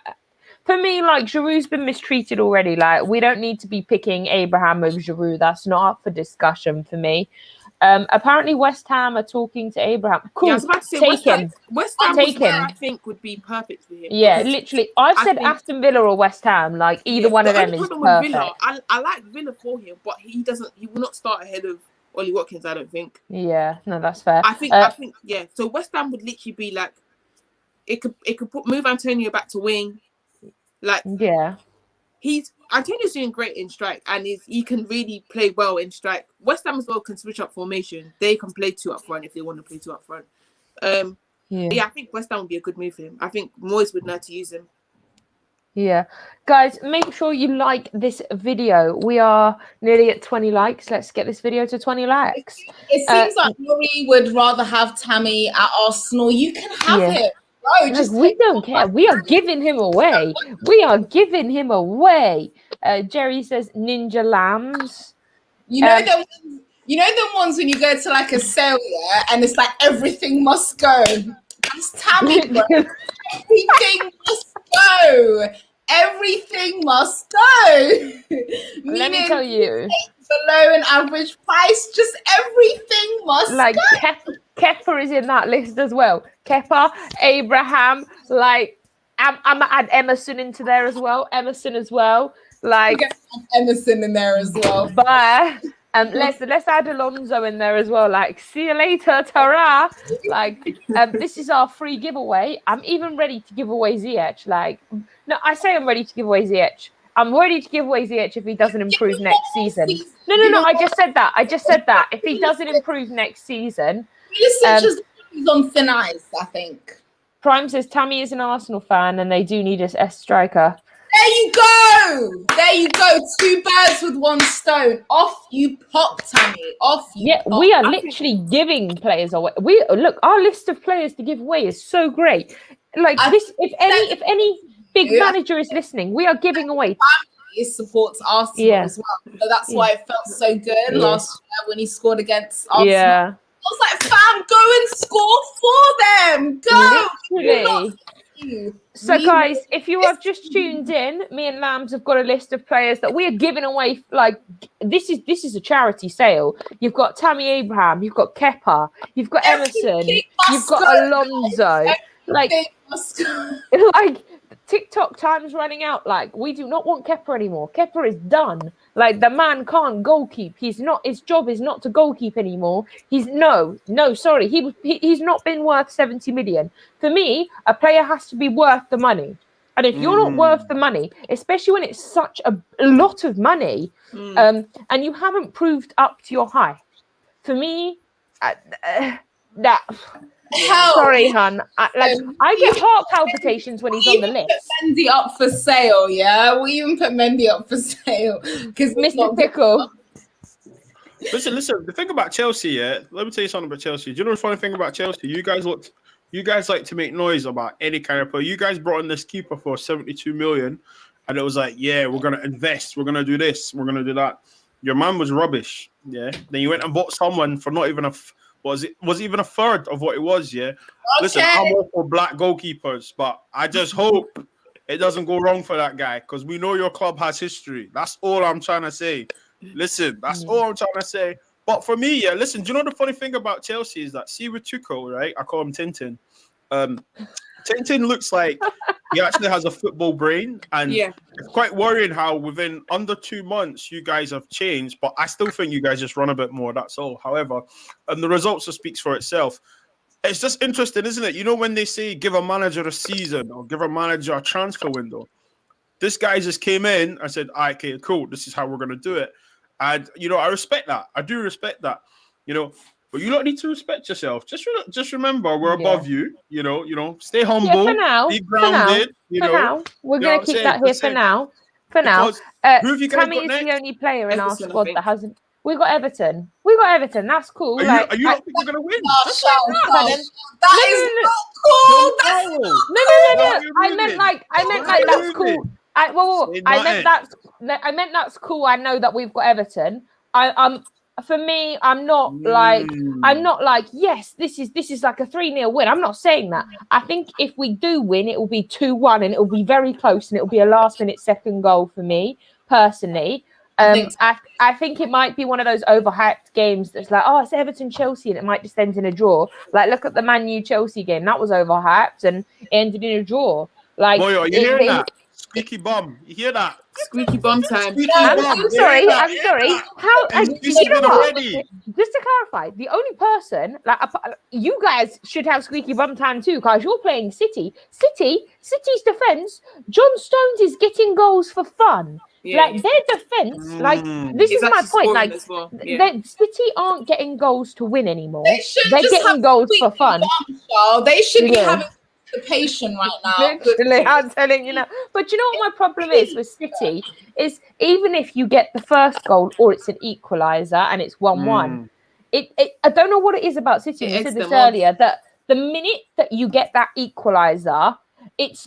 for me, like, Giroud's been mistreated already. Like, we don't need to be picking Abraham over Giroud. That's not up for discussion for me. Apparently, West Ham are talking to Abraham. Cool, Yeah, I was about to say, take him. West Ham Take was where him. I think would be perfect for him. Yeah, because literally. I've I said think- Aston Villa or West Ham. Like, either one the of them only is problem with perfect. Villa, I like Villa for him, but he will not start ahead of Ollie Watkins, I don't think. Yeah, no, that's fair. I think yeah. So West Ham would literally be like, it could move Antonio back to wing. Like, yeah. Antonio's doing great in strike, and he can really play well in strike. West Ham as well can switch up formation. They can play 2 up front if they want to play 2 up front. Yeah, I think West Ham would be a good move for him. I think Moyes would know to use him. Yeah. Guys, make sure you like this video. We are nearly at 20 likes. Let's get this video to 20 likes. It seems like Rory would rather have Tammy at Arsenal. You can have it. Bro, Like, we don't care. We are giving him away. We are giving him away. Jerry says Ninja Lambs. You know them ones when you go to like a sale, yeah, and it's like everything must go. That's Tammy, bro. Everything must go. Everything must go. Let me tell you. Below an average price, just everything must like go. Kepa is in that list as well. Kepa, Abraham, like I'm gonna add Emerson into there as well. Emerson as well. Like Emerson in there as well. But let's add Alonso in there as well. Like, see you later, Tara. Like, this is our free giveaway. I'm even ready to give away Ziyech. Like, no, I say I'm ready to give away Ziyech. I'm ready to give away Ziyech if he doesn't improve next season. No. I just said that. If he doesn't improve next season. He's on thin ice, I think. Prime says Tammy is an Arsenal fan and they do need a striker. There you go. 2 birds with 1 stone. Off you pop, Tammy. Off you pop. We are literally giving players away. Look, our list of players to give away is so great. Like, if any big manager is listening, we are giving away. He supports Arsenal as well. So that's why it felt so good last year when he scored against Arsenal. Yeah. I was like, fam, go and score for them. Go. Literally. So, guys, if you have just tuned in, me and Lambs have got a list of players that we are giving away. Like, this is a charity sale. You've got Tammy Abraham, you've got Kepa, you've got Emerson, you've got Alonso. Like TikTok time's running out. Like, we do not want Kepa anymore. Kepa is done. Like the man can't goalkeep. He's not. His job is not to goalkeep anymore. He's sorry. He's not been worth 70 million. For me, a player has to be worth the money. And if you're not worth the money, especially when it's such a lot of money, and you haven't proved up to your height, for me, sorry, hun. I get heart palpitations when he's on the list. Mendy up for sale, yeah. We even put Mendy up for sale because Mr. Pickle. Listen. The thing about Chelsea, yeah. Let me tell you something about Chelsea. Do you know the funny thing about Chelsea? You guys like to make noise about any kind of player. You guys brought in this keeper for 72 million, and it was like, yeah, we're gonna invest, we're gonna do this, we're gonna do that. Your man was rubbish, yeah. Then you went and bought someone for not even was even a third of what it was, yeah. Okay. Listen, I'm all for black goalkeepers, but I just hope it doesn't go wrong for that guy because we know your club has history. That's all I'm trying to say. Listen, that's all I'm trying to say. But for me, yeah, listen, do you know the funny thing about Chelsea is that, see with Tuchel, right? I call him Tintin. Tintin looks like he actually has a football brain. And it's quite worrying how within under 2 months you guys have changed. But I still think you guys just run a bit more, that's all. However, the results just speaks for itself. It's just interesting, isn't it? You know when they say give a manager a season or give a manager a transfer window? This guy just came in and said, okay, cool, this is how we're going to do it. And, I respect that. I do respect that, but you don't need to respect yourself. Just remember, we're above you, stay humble, for now, be grounded. For now, we're going to keep that here for now. Who have you guys Tammy got is next? the only player in our Everton, squad that hasn't. We got Everton. That's cool. Are you not think you're going to win? That is not cool. cool. No. I meant like that's cool. I meant that's cool. I know that we've got Everton. For me, I'm not like yes, this is like a 3-0 win. I'm not saying that. I think if we do win, it will be 2-1 and it will be very close and it will be a last-minute second goal for me personally. I think it might be one of those overhyped games that's like, oh, it's Everton Chelsea and it might just end in a draw. Like look at the Man U Chelsea game, that was overhyped and it ended in a draw. Like, Boy, you hear that? Squeaky bum. You hear that? Squeaky bum time. I'm sorry. How? You know what? Just to clarify, the only person you guys should have squeaky bum time too, because you're playing City. City's defense. John Stones is getting goals for fun. Yeah. Like their defense, this is my point. Like City aren't getting goals to win anymore. They're getting goals for fun. They should be having patient right now. Literally, I'm telling you now. But you know what my problem is with City is even if you get the first goal or it's an equaliser and it's 1-1, I don't know what it is about City. You said this earlier that the minute that you get that equaliser, it's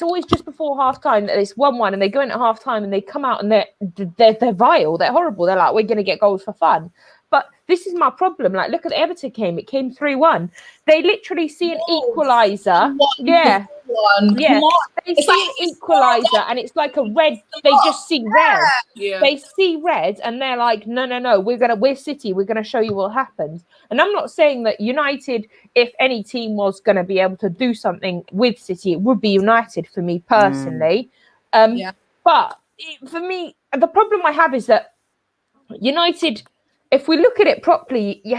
always just before half time that it's 1-1 and they go in at half time and they come out and they're vile, they're horrible. They're like, we're going to get goals for fun. But this is my problem. Like, look at the Everton game. It came 3-1. They literally see an equaliser. Yeah. They see an equaliser and it's like a red. They just see red. Yeah. They see red and they're like, no. We're City. We're gonna show you what happens. And I'm not saying that United, if any team was gonna be able to do something with City, it would be United for me personally. But for me, the problem I have is that United. If we look at it properly, you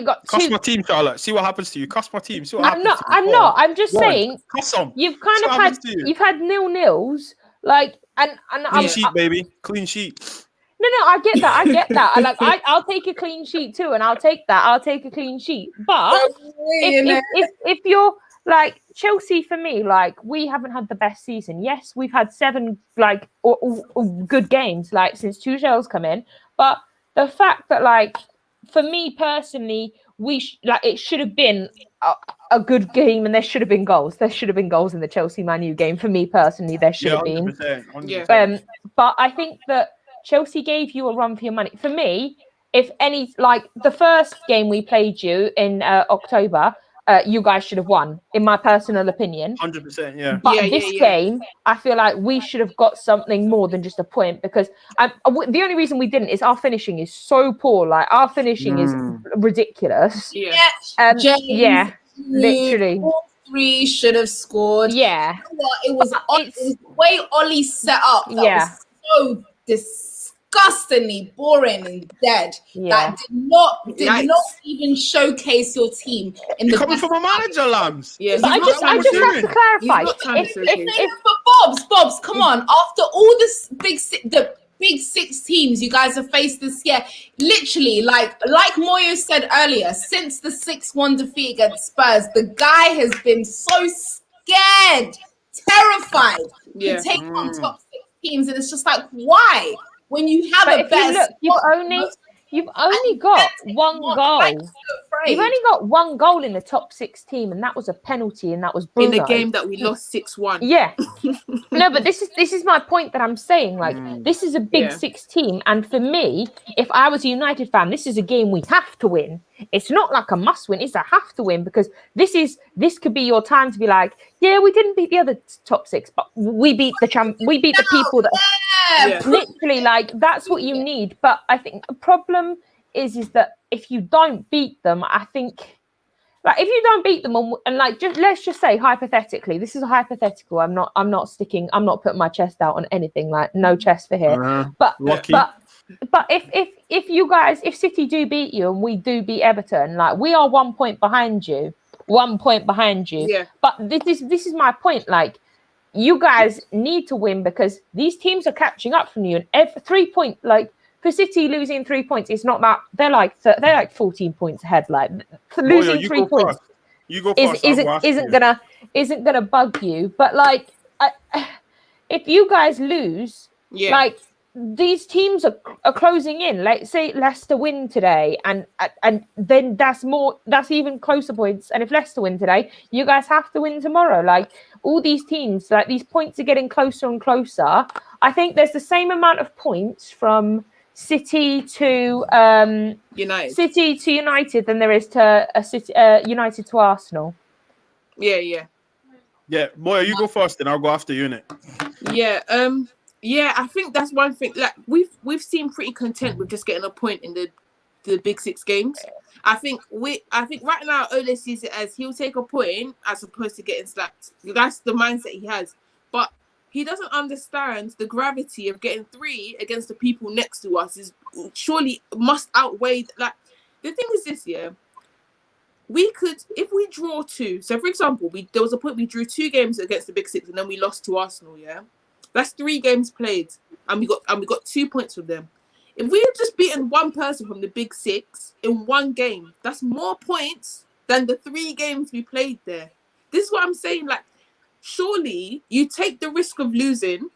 got Cuss my team, Charlotte. See what happens to you. Cuss my team. See what happens to you. I'm not. I'm just saying. Cuss them. You've kind of had. You've had 0-0s. Like and clean sheet, baby. Clean sheet. No, I get that. I'll take a clean sheet too, and I'll take that. I'll take a clean sheet. But if you're like Chelsea, for me, like we haven't had the best season. Yes, we've had 7 good games since Tuchel's come in. But the fact that for me personally, it should have been a good game and there should have been goals. There should have been goals in the Chelsea Man U game. For me personally, there should have been. 100%. But I think that Chelsea gave you a run for your money. For me, if any, the first game we played you in October, you guys should have won, in my personal opinion. 100%, yeah. But this game, I feel like we should have got something more than just a point because the only reason we didn't is our finishing is so poor. Like our finishing is ridiculous. Yeah, literally. 3 should have scored. Yeah. You know what? It was It's- the way Ollie set up that was so disgustingly boring and dead. Yeah. That did not Yikes. even showcase your team in You're the coming best from a manager, Lambs. Yeah, But I just have to clarify. He's not trying to showcase. But Bobs, come on. After all this the big 6 teams you guys have faced this year, literally, like Moyo said earlier, since the 6-1 defeat against Spurs, the guy has been so scared, terrified to take on top 6 teams, and it's just like, why? When you have But a if you best, look, you've only got one goal. You've only got one goal in the top 6 team, and that was a penalty, and that was Bruno. In the game that we lost 6-1. Yeah. No, but this is my point that I'm saying. Like, this is a big 6 team, and for me, if I was a United fan, this is a game we have to win. It's not like a must win; it's a have to win, because this could be your time to be like, yeah, we didn't beat the other top 6, but we beat the people that literally, like, that's what you need. But I think the problem is that if you don't beat them, I think, like, if you don't beat them and like, let's just say hypothetically, this is a hypothetical. I'm not putting my chest out on anything, like, no chest for here. But if you guys, if City do beat you and we do beat Everton, like, we are 1 point behind you. Yeah. But this is my point. Like, you guys need to win, because these teams are catching up from you, and every 3 point, like, for City losing 3 points, it's not that they're like 14 points ahead. Like, losing 3 points isn't gonna bug you. But like, if you guys lose, like, these teams are closing in. Like, say Leicester win today, and then that's even closer points. And if Leicester win today, you guys have to win tomorrow. Like, all these teams, like, these points are getting closer and closer. I think there's the same amount of points from City to United than there is to United to Arsenal. Yeah. Moya, you go first, then I'll go after you, innit? Yeah, I think that's one thing. Like, we've seemed pretty content with just getting a point in the big 6 games. I think right now Ole sees it as he'll take a point as opposed to getting slapped. That's the mindset he has. But he doesn't understand the gravity of getting 3 against the people next to us is surely must outweigh. Like, the thing is this, we could, if we draw 2. So, for example, there was a point we drew 2 games against the big 6, and then we lost to Arsenal. Yeah, that's 3 games played, and we got 2 points from them. If we had just beaten one person from the big 6 in one game, that's more points than the 3 games we played there. This is what I'm saying. Like, surely you take the risk of losing.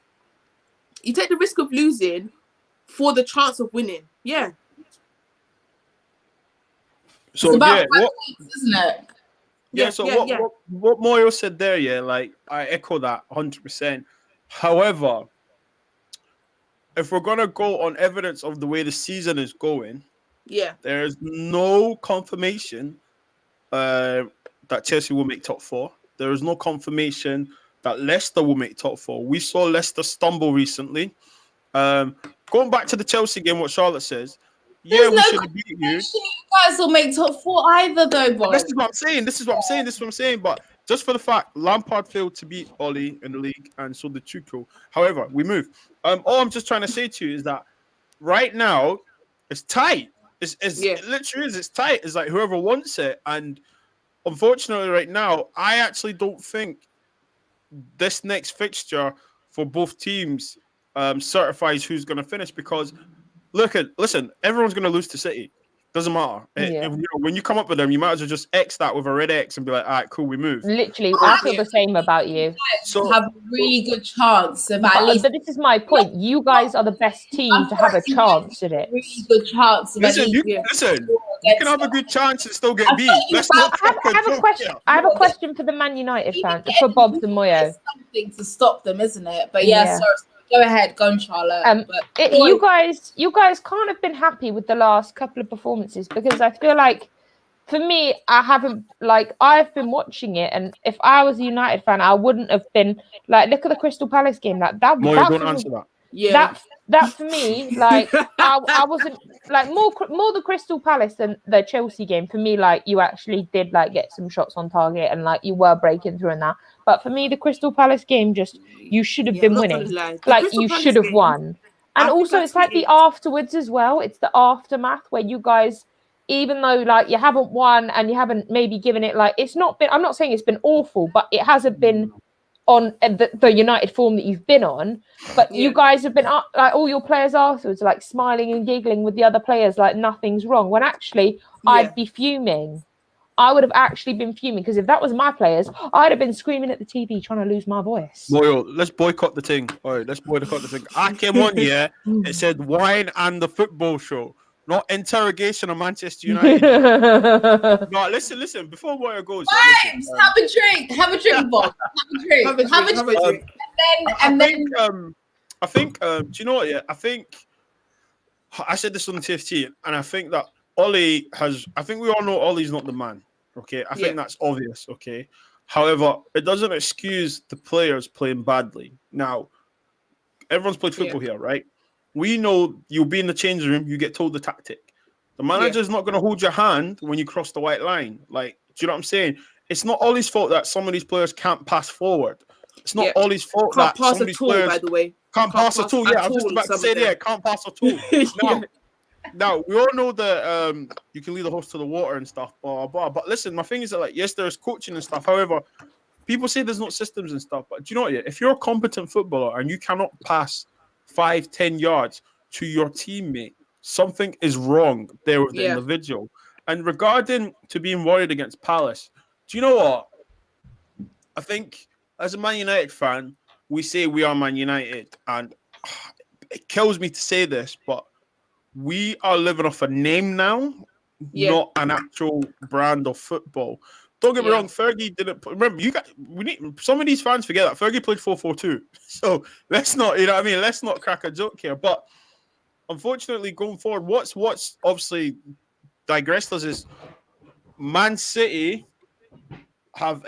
You take the risk of losing for the chance of winning. Yeah. So it's about what, points, isn't it? What Moyo said there, like, I echo that 100%. However, if we're gonna go on evidence of the way the season is going, there is no confirmation that Chelsea will make top 4. There is no confirmation that Leicester will make top 4. We saw Leicester stumble recently. Going back to the Chelsea game, what Charlotte says, we should have beat you. You guys will make top 4 either, though, boy. This is what I'm saying. But just for the fact, Lampard failed to beat Oli in the league, and so did Tuchel. However, we move. All I'm just trying to say to you is that right now it's tight. It literally is. It's tight. It's like whoever wants it. And unfortunately, right now, I actually don't think this next fixture for both teams certifies who's going to finish, because listen, everyone's going to lose to City. Doesn't matter. When you come up with them, you might as well just X that with a red X and be like, all right, cool, we move. Literally, I feel the same about you. So have a really good chance of at least. But this is my point. You guys are the best team to have a chance at it. Really good chance. Listen, you can have a good chance and still get beat. I have a question for the Man United fans, for Bob and Moyo. Something to stop them, isn't it? But sorry. Go ahead, go on, Charlotte. You guys can't have been happy with the last couple of performances, because I feel like, for me, I've been watching it, and if I was a United fan, I wouldn't have been like, look at the Crystal Palace game. That don't answer that. Yeah. That for me, like I wasn't like more the Crystal Palace than the Chelsea game. For me, like you actually did like get some shots on target and like you were breaking through and that. But for me, the Crystal Palace game just you should have I'm been not gonna winning. lie. The Like Crystal you Palace should have game, won. And I think also I it's like the tweeted- afterwards as well. It's the aftermath where you guys, even though like you haven't won and you haven't maybe given it like it's not been. I'm not saying it's been awful, but it hasn't been on the United form that you've been on, but you Yeah. guys have been up like all your players afterwards like smiling and giggling with the other players like nothing's wrong when actually Yeah. I'd be fuming. I would have actually been fuming because if that was my players, I'd have been screaming at the TV trying to lose my voice. Moyo, let's boycott the thing. All right, let's boycott the thing. I came on, yeah. It said wine and the football show, not interrogation of Manchester United. No, listen. Before Moyo goes, yeah, listen, Have a drink, Bob. Have a drink. And then I think do you know what? Yeah, I think I said this on the TFT, and I think that Ollie has. I think we all know Ollie's not the man. Okay, I think that's obvious. Okay, however, it doesn't excuse the players playing badly. Now, everyone's played football here, right? We know you'll be in the changing room. You get told the tactic. The manager's not going to hold your hand when you cross the white line. Like, do you know what I'm saying? It's not Ollie's fault that some of these players can't pass forward. It's not Ollie's fault Can't that pass some of at these all, players by the way. can't pass at all. Yeah, I was just about to say that. Can't pass at all. Now, we all know that you can lead the horse to the water and stuff, blah, blah. But listen, my thing is that, like, yes, there's coaching and stuff. However, people say there's not systems and stuff. But do you know what? Yeah? If you're a competent footballer and you cannot pass 5-10 yards to your teammate, something is wrong there with the individual. And regarding to being worried against Palace, do you know what? I think as a Man United fan, we say we are Man United. And it kills me to say this, but we are living off a name now, not an actual brand of football. Don't get me wrong, Fergie didn't. Remember, some of these fans forget that Fergie played 4-4-2. So let's not, you know what I mean? Let's not crack a joke here. But unfortunately, going forward, what's obviously digressed us is Man City have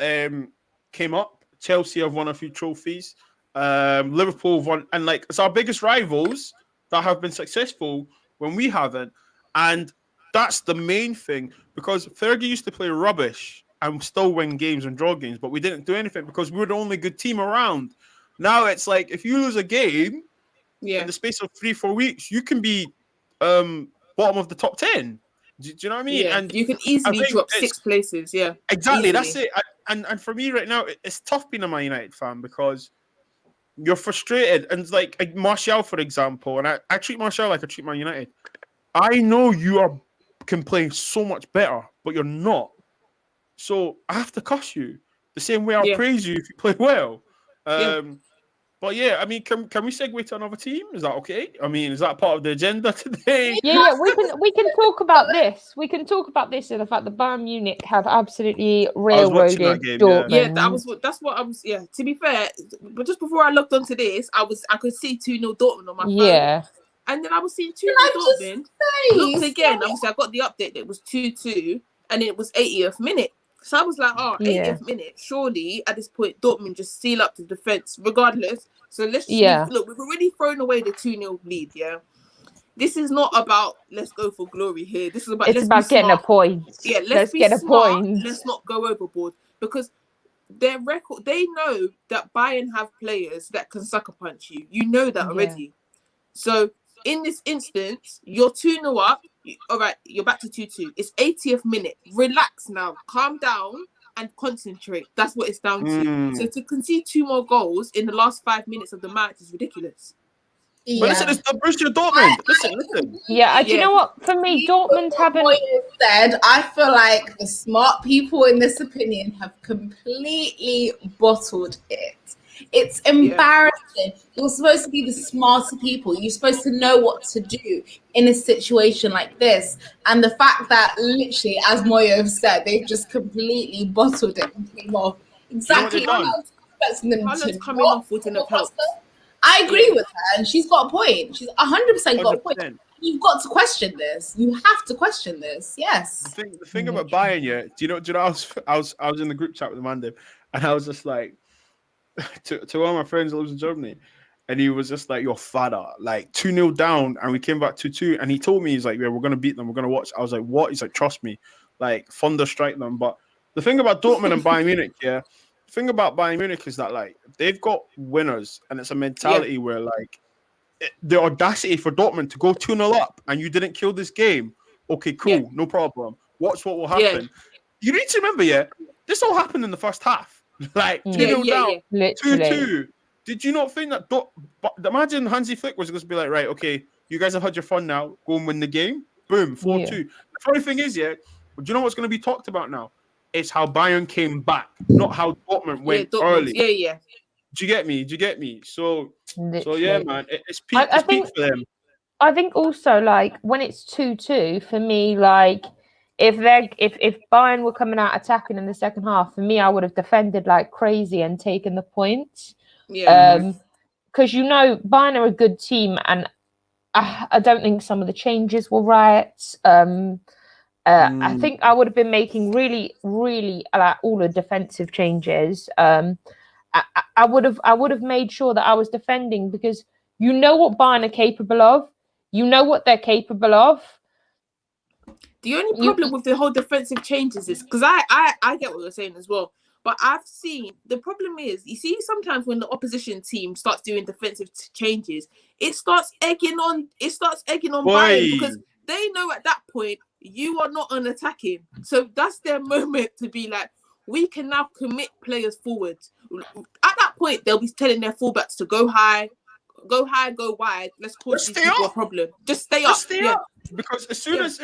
came up. Chelsea have won a few trophies. Liverpool have won, and like it's our biggest rivals that have been successful when we haven't. And that's the main thing, because Fergie used to play rubbish and still win games and draw games, but we didn't do anything because we were the only good team around. Now it's like if you lose a game in the space of 3-4 weeks, you can be bottom of the top 10. Do you know what I mean? Yeah, and you can easily drop 6 places. Yeah, exactly. Easily. That's it. And for me right now, it's tough being a Man United fan because you're frustrated. And like Martial, for example, and I treat Martial like I treat Man United. I know you can play so much better, but you're not. So I have to cuss you the same way I'll praise you if you play well. But yeah, I mean, can we segue to another team? Is that okay? I mean, is that part of the agenda today? Yeah, we can talk about this. We can talk about this and the fact that Bayern Munich have absolutely railroaded Dortmund. Yeah, that's what I was. Yeah, to be fair, but just before I logged onto this, I could see 2-0 Dortmund on my phone. Yeah, and then I was seeing 2-0 Dortmund. Looked again. Obviously, I got the update. It was 2-2, and it was 80th minute. So I was like, 80th minute. Surely at this point, Dortmund just seal up the defense, regardless. So let's just look. We've already thrown away the 2-0 lead. Yeah, this is not about let's go for glory here. This is about it's about getting a point. Yeah, let's get a point. Let's not go overboard because their record. They know that Bayern have players that can sucker punch you. You know that already. So in this instance, you're 2-0 up. All right, you're back to 2-2. It's 80th minute. Relax now. Calm down and concentrate. That's what it's down to. So to concede 2 more goals in the last 5 minutes of the match is ridiculous. But listen, it's the Borussia Dortmund. Listen. Yeah, do you know what? For me, Dortmund haven't. Said, I feel like the smart people in this opinion have completely bottled it. It's embarrassing. You're supposed to be the smarter people. You're supposed to know what to do in a situation like this. And the fact that literally, as Moyo said, they've just completely bottled it and came off. Exactly. Haaland's coming off wouldn't have helped. I agree with her, and she's got a point. She's 100% got a point. You've got to question this. You have to question this. Yes. The thing about Bayern, do you know? I was in the group chat with Amanda, and I was just like, to one of my friends that lives in Germany, and he was just like, "You're fatter," like 2-0 down, and we came back 2-2, and he told me, he's like, "Yeah, we're gonna beat them. We're gonna watch." I was like, "What?" He's like, "Trust me, like thunder strike them." But the thing about Dortmund and Bayern Munich, yeah, the thing about Bayern Munich is that like they've got winners, and it's a mentality where like the audacity for Dortmund to go 2-0 up and you didn't kill this game. Okay, cool, no problem. Watch what will happen. You need to remember, this all happened in the first half. Like 2-0 down, 2-2. Did you not think that? But imagine Hansi Flick was going to be like, right, okay, you guys have had your fun now. Go and win the game. Boom, 4-2. The funny thing is, do you know what's going to be talked about now? It's how Bayern came back, not how Dortmund went early. Yeah. Do you get me? So yeah, man, it's peak, for them. I think also like when it's 2-2 for me, like if Bayern were coming out attacking in the second half, for me, I would have defended like crazy and taken the points. Yeah. Because Bayern are a good team, and I don't think some of the changes were right. I think I would have been making really, really like all the defensive changes. I would have made sure that I was defending, because you know what Bayern are capable of. You know what they're capable of. The only problem with the whole defensive changes is because I get what you're saying as well. But I've seen the problem is, you see, sometimes when the opposition team starts doing defensive changes, it starts egging on Bayern, because they know at that point you are not unattacking. So that's their moment to be like, we can now commit players forward. At that point, they'll be telling their fullbacks to go high, go wide. Let's cause these people a problem. Just stay up. Because as soon as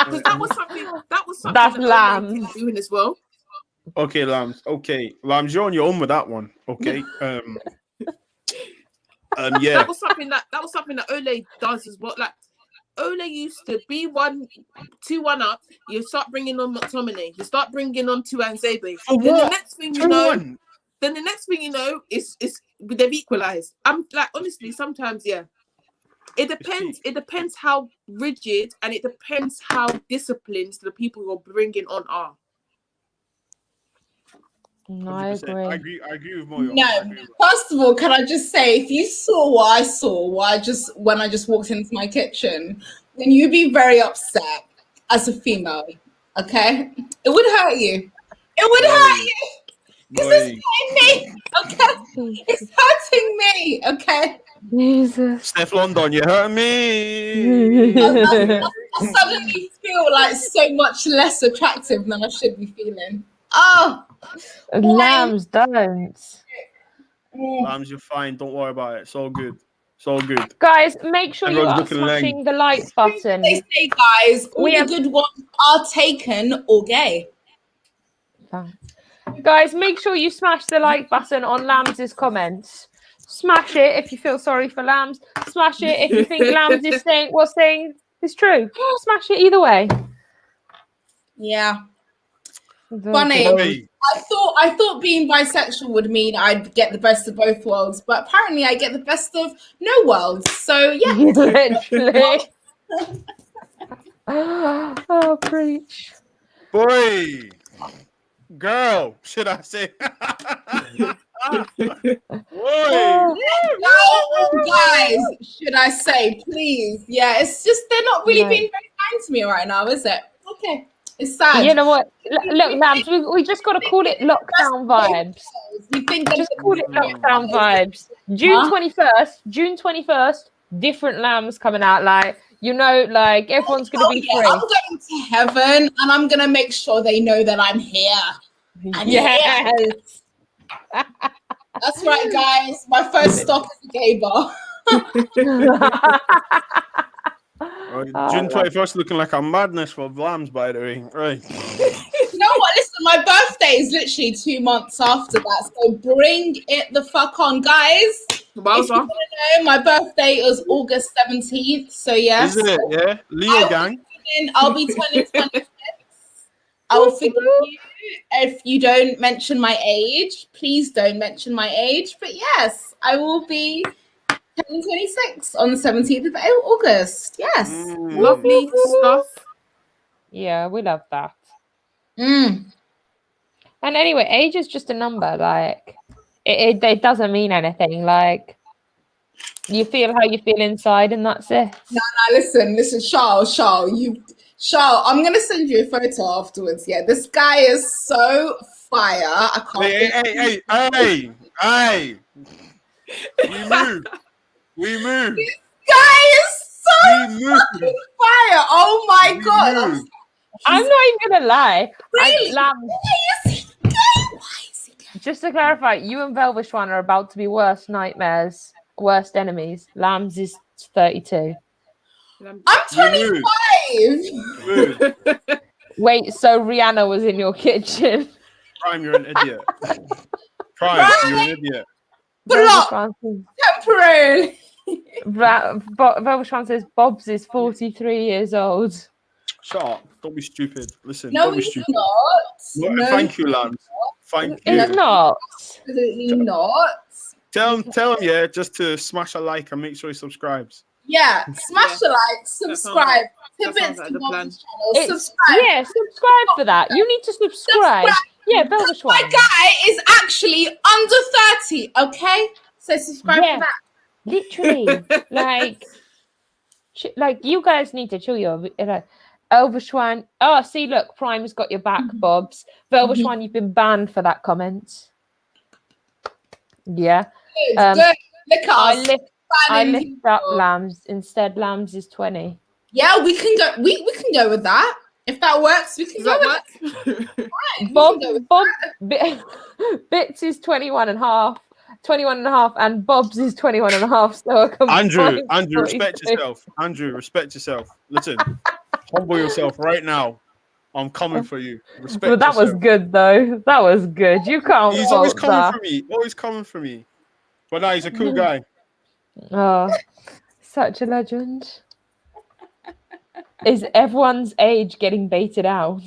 because that was something that's that Lambs kept doing as well. Okay, Lambs, you're on your own with that one. Okay. Yeah. That was something that Ole does as well. Like Ole used to be 2-1 up. You start bringing on McTominay. You start bringing on Tuanzebe. Then the next thing you know, is they've equalized. I'm like, honestly, sometimes, it depends. It depends how rigid, and it depends how disciplined the people you're bringing on are. No, I agree. I agree with Moyo. No, first of all, can I just say, if you saw what I saw, when I just walked into my kitchen, then you'd be very upset as a female. Okay, it would hurt you. It would hurt you. Because it's hurting me. Okay, it's hurting me. Okay. Jesus. Steph London, you hurt me. I suddenly feel like so much less attractive than I should be feeling. Oh, Lambs don't. Lambs, you're fine. Don't worry about it. It's all good. It's all good. Guys, make sure you are smashing the like button. They say, guys, all the good ones are taken or gay. Guys, make sure you smash the like button on Lambs' comments. Smash it if you feel sorry for Lambs. Smash it if you think Lambs is saying what's saying is true. Smash it either way. Yeah. Funny. I thought being bisexual would mean I'd get the best of both worlds, but apparently I get the best of no worlds. So yeah. Literally. Oh, preach. Boy. Girl, should I say? Guys, should I say, please? Yeah, it's just they're not really being very kind to me right now, is it? Okay, it's sad. You know what? Look, Lambs, we just got to call it lockdown vibes. You think just call it lockdown vibes. June 21st, different Lambs coming out. Like, like everyone's going to be free. I'm going to heaven, and I'm going to make sure they know that I'm here. Yes. That's right, guys. My first stop is a gay bar. June 21st looking like a madness for Lambs, by the way. Right. You know what? Listen, my birthday is literally 2 months after that. So bring it the fuck on, guys. If you want to know, my birthday is August 17th. So yes. Isn't it? Yeah. Leo gang. I'll be 26. I will forgive you if you don't mention my age. Please don't mention my age. But yes, I will be 26 on the 17th of August. Yes. Lovely stuff. Yeah, we love that. Mm. And anyway, age is just a number. Like, it doesn't mean anything. Like, you feel how you feel inside, and that's it. Now listen, Charles, I'm gonna send you a photo afterwards. Yeah, this guy is so fire. I can't. Hey! We move. This guy is so We move. fucking fire. Oh my We god. move. I'm not even gonna lie. Really? Lamb, Why is he gay? Why is he gay? just to clarify, you and Velvet Swan are about to be worst nightmares, worst enemies. Lambs is 32. I'm We 25. Move. Wait, so Rihanna was in your kitchen? Prime, you're an idiot. Prime, you're an idiot. Block. Velvet Swan Temporarily. Velvet Swan says Bob's is 43 years old. Shut up. Don't be stupid. Listen, No, don't be he's stupid. not. No, Thank you, Lambs. Thank you. It's not. absolutely not. Tell him, yeah, just to smash a like and make sure he subscribes. Yeah, smash the like, subscribe. that sounds like the plan. Channel. It's, Subscribe. yeah, subscribe for that. You need to subscribe. Yeah, Velvet Swan. My guy is actually under 30, okay? So subscribe Yeah. for that. Literally, like you guys need to chill your Velvet Swan. Oh, see, look, Prime's got your back, Bobs. Velvet Mhm. Swan, you've been banned for that comment. Yeah, Good, good. Look I at us. lift banning up people. Lambs instead. Lambs is 20. Yeah, we can go. We can go with that. If that works, we can Does go that with work? that. We Bob, can go with Bits is 21 and a half. 21 and a half, and Bob's is 21 and a half. So a combined Andrew, respect 42. yourself. Andrew, respect yourself. Listen, humble yourself right now. I'm coming for you. Respect Well, that was yourself. good though. That was good. You can't. He's always fault coming that. for me. Always coming for me. But now he's a cool guy. Oh, such a legend. Is everyone's age getting baited out?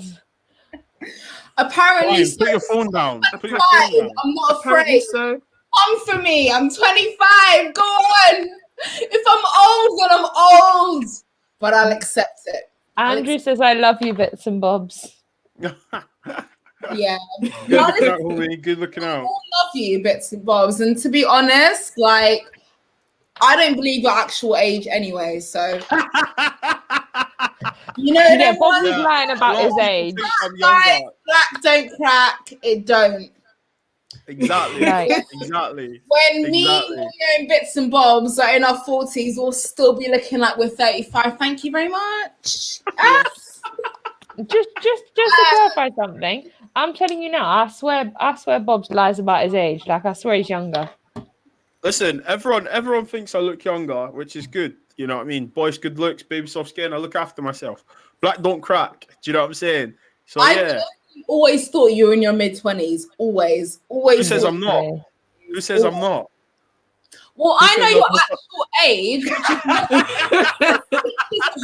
Apparently, Fine, put your phone down. Put your phone fine. down. I'm not Apparently afraid. so. Come for me. I'm 25. Go on. If I'm old, then I'm old. But I'll accept it. Andrew says, "I love you, Bits and Bobs." Yeah. Good looking out, homie. Good looking out. I love you, Bits and Bobs. And to be honest, like, I don't believe your actual age anyway. So, you know, Yeah, them Bob's ones, is lying about his age. I'm guys, younger. black don't crack. It don't. Exactly. Right. Exactly. When me Exactly. and Bits and Bobs are in our 40s, we'll still be looking like we're 35. Thank you very much. Yes. Just to clarify something, I'm telling you now. I swear, Bob's lies about his age. Like, I swear he's younger. Listen, everyone thinks I look younger, which is good. You know what I mean? Boys, good looks, baby, soft skin. I look after myself. Black don't crack. Do you know what I'm saying? So yeah. Always thought you were in your mid-20s. Always. Who says I'm not? Who says I'm not? Well, I know your actual age.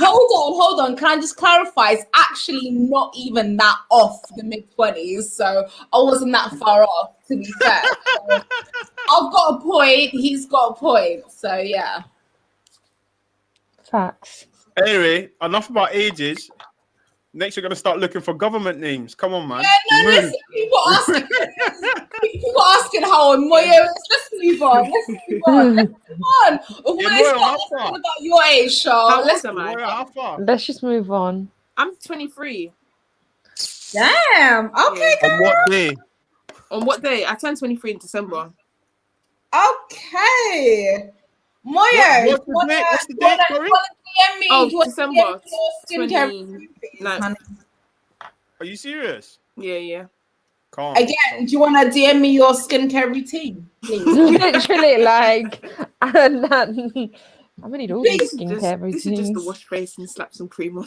Hold on. Can I just clarify? It's actually not even that off the mid-20s. So I wasn't that far off, to be fair. So I've got a point. He's got a point. So yeah. Facts. Anyway, enough about ages. Next, we're gonna start looking for government names. Come on, man. Yeah, no, Move. listen, people asking how Moyo is. Let's move on. Let's move on. We're Yeah, gonna Moyo, start how talking far? about your age, How Charles. old Let's am I? Boy, how far? Let's just move on. I'm 23. damn. Okay, On what day? On what day? I turned 23 in December. okay. Moyo, What's the date? Sorry? DM me. Oh, Do you wanna December DM me your skincare 20. routine, No. man? Are you serious? Yeah. Calm. Again, do you want to DM me your skincare routine, please? Literally, like, and that, I'm gonna need all these skincare This is just the routines. wash face and slap some cream on.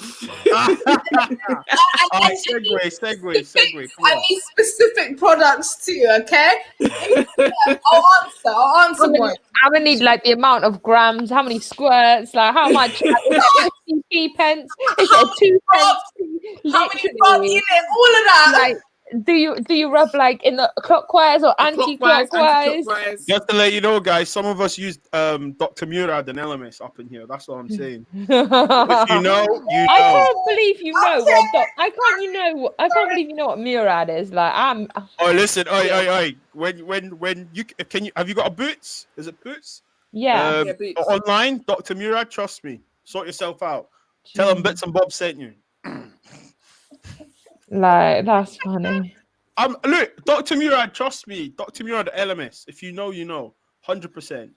Alright, segue. Come I on. need specific products too, okay? I'll answer more. I'm gonna need like the amount of grams, how many squirts, like how much. Is it 50p pence? Is it a 2 pence? How many drops in it? All of that. Like, do you rub like in the clockwise or anti-clockwise? Anti-clockwise. Just to let you know, guys, some of us use Dr. Murad and Elemis up in here. That's what I'm saying. If you know, you I know. can't believe you know what I can't believe you know what Murad is. Like I'm Oh, listen, oi. When you can you have you got a Boots? Is it Boots? yeah. Yeah, Boots. Online, Dr. Murad, trust me. Sort yourself out. Tell them Bits and Bobs sent you. Like that's funny. Look, Dr. Murad, trust me. Dr. Murad LMS. If you know, you know. 100%.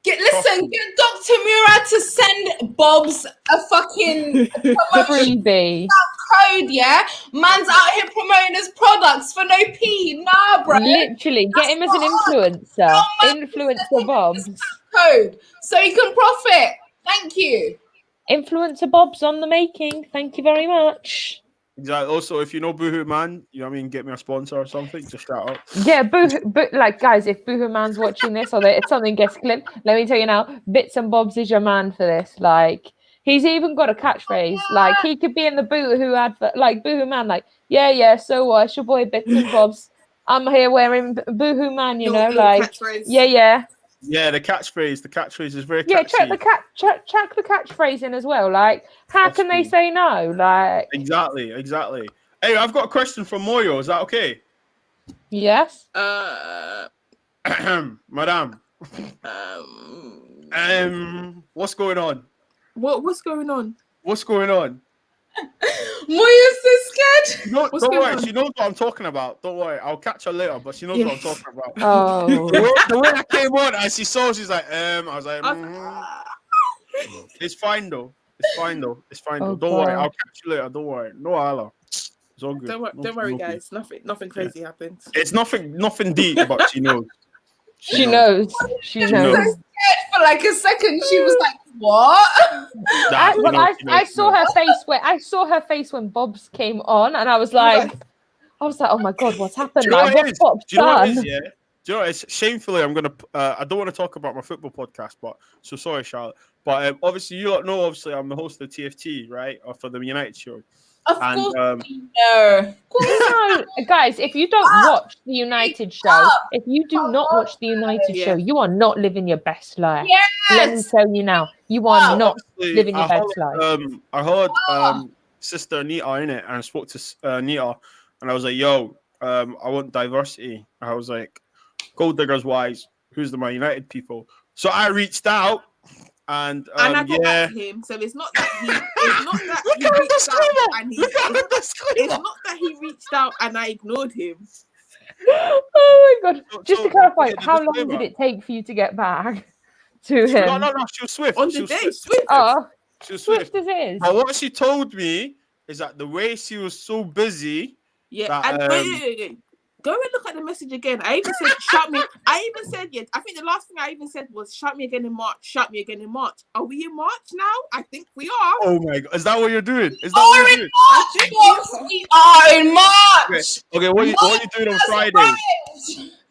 Get Dr. Murad to send Bob's a fucking promotion Freebie. code, yeah? Man's out here promoting his products for no P. Nah, bro. Literally, get him as an influencer. Influencer Bobs. Code so you can profit. Thank you. Influencer Bobs on the making. Thank you very much. Exactly. Also, if you know Boohoo Man, you know what I mean, get me a sponsor or something. Just shout out. Yeah, like guys, if Boohoo Man's watching this or if something gets clipped, let me tell you now, Bits and Bobs is your man for this. Like, he's even got a catchphrase. Like, he could be in the Boohoo advert, like Boohoo Man, like, yeah, so it's your boy Bits and Bobs. I'm here wearing Boohoo Man, you know, like, catchphrase. yeah. Yeah, the catchphrase is very Yeah, catchy. check the catchphrase in as well. Like, how can they say no? Like, Exactly. Hey, I've got a question from Moyo. Is that okay? yes. Madame. What's going on? What's going on? What's going on? Moya's so scared. No, What's don't going worry. on? She knows what I'm talking about. Don't worry. I'll catch her later, but she knows what I'm talking about. Oh, The way I came on and she saw, she's like, I was like, It's fine though. Oh, Don't worry. God. I'll catch you later. Don't worry. No Allah. It's all good. Don't worry, guys. Nothing crazy happens. It's nothing deep, but she knows. she knows. She knows. For like a second, she was like, "What?" I saw her face when Bob's came on, and I was like, oh my god, what's happened? Do you know Like, what it is? what's Do you know what it done? is, yeah? Do you know what, it's shamefully I'm gonna I don't want to talk about my football podcast, but so sorry, Charlotte. But obviously you lot know I'm the host of TFT, right? Or for the United show. Of And, course, No, guys, if you don't watch the United show, if you do not watch the United show, you are not living your best life. Let me tell you now, you are not obviously, living your best life. I heard Sister Anita in it, and I spoke to Anita, and I was like, "Yo, I want diversity." I was like, "Gold diggers wise, who's the Man United people?" So I reached out, and I got back to him. So it's not that he reached out and I ignored him. Oh my god! Just to clarify, yeah, how long did it take for you to get back to him? No, she was swift. On She the was day, swift. Swift. Oh, She was swift swift. as it is. But what she told me is that the way she was so busy. Yeah, That, and wait. Go and look at the message again. I even said, shout me. I even said, yeah, I think the last thing I even said was, shout me again in March. Shout me again in March. Are we in March now? I think we are. Oh my god. Is that what you're doing? Is that Oh, what you're doing? we are in March. Okay, what are you doing on Friday?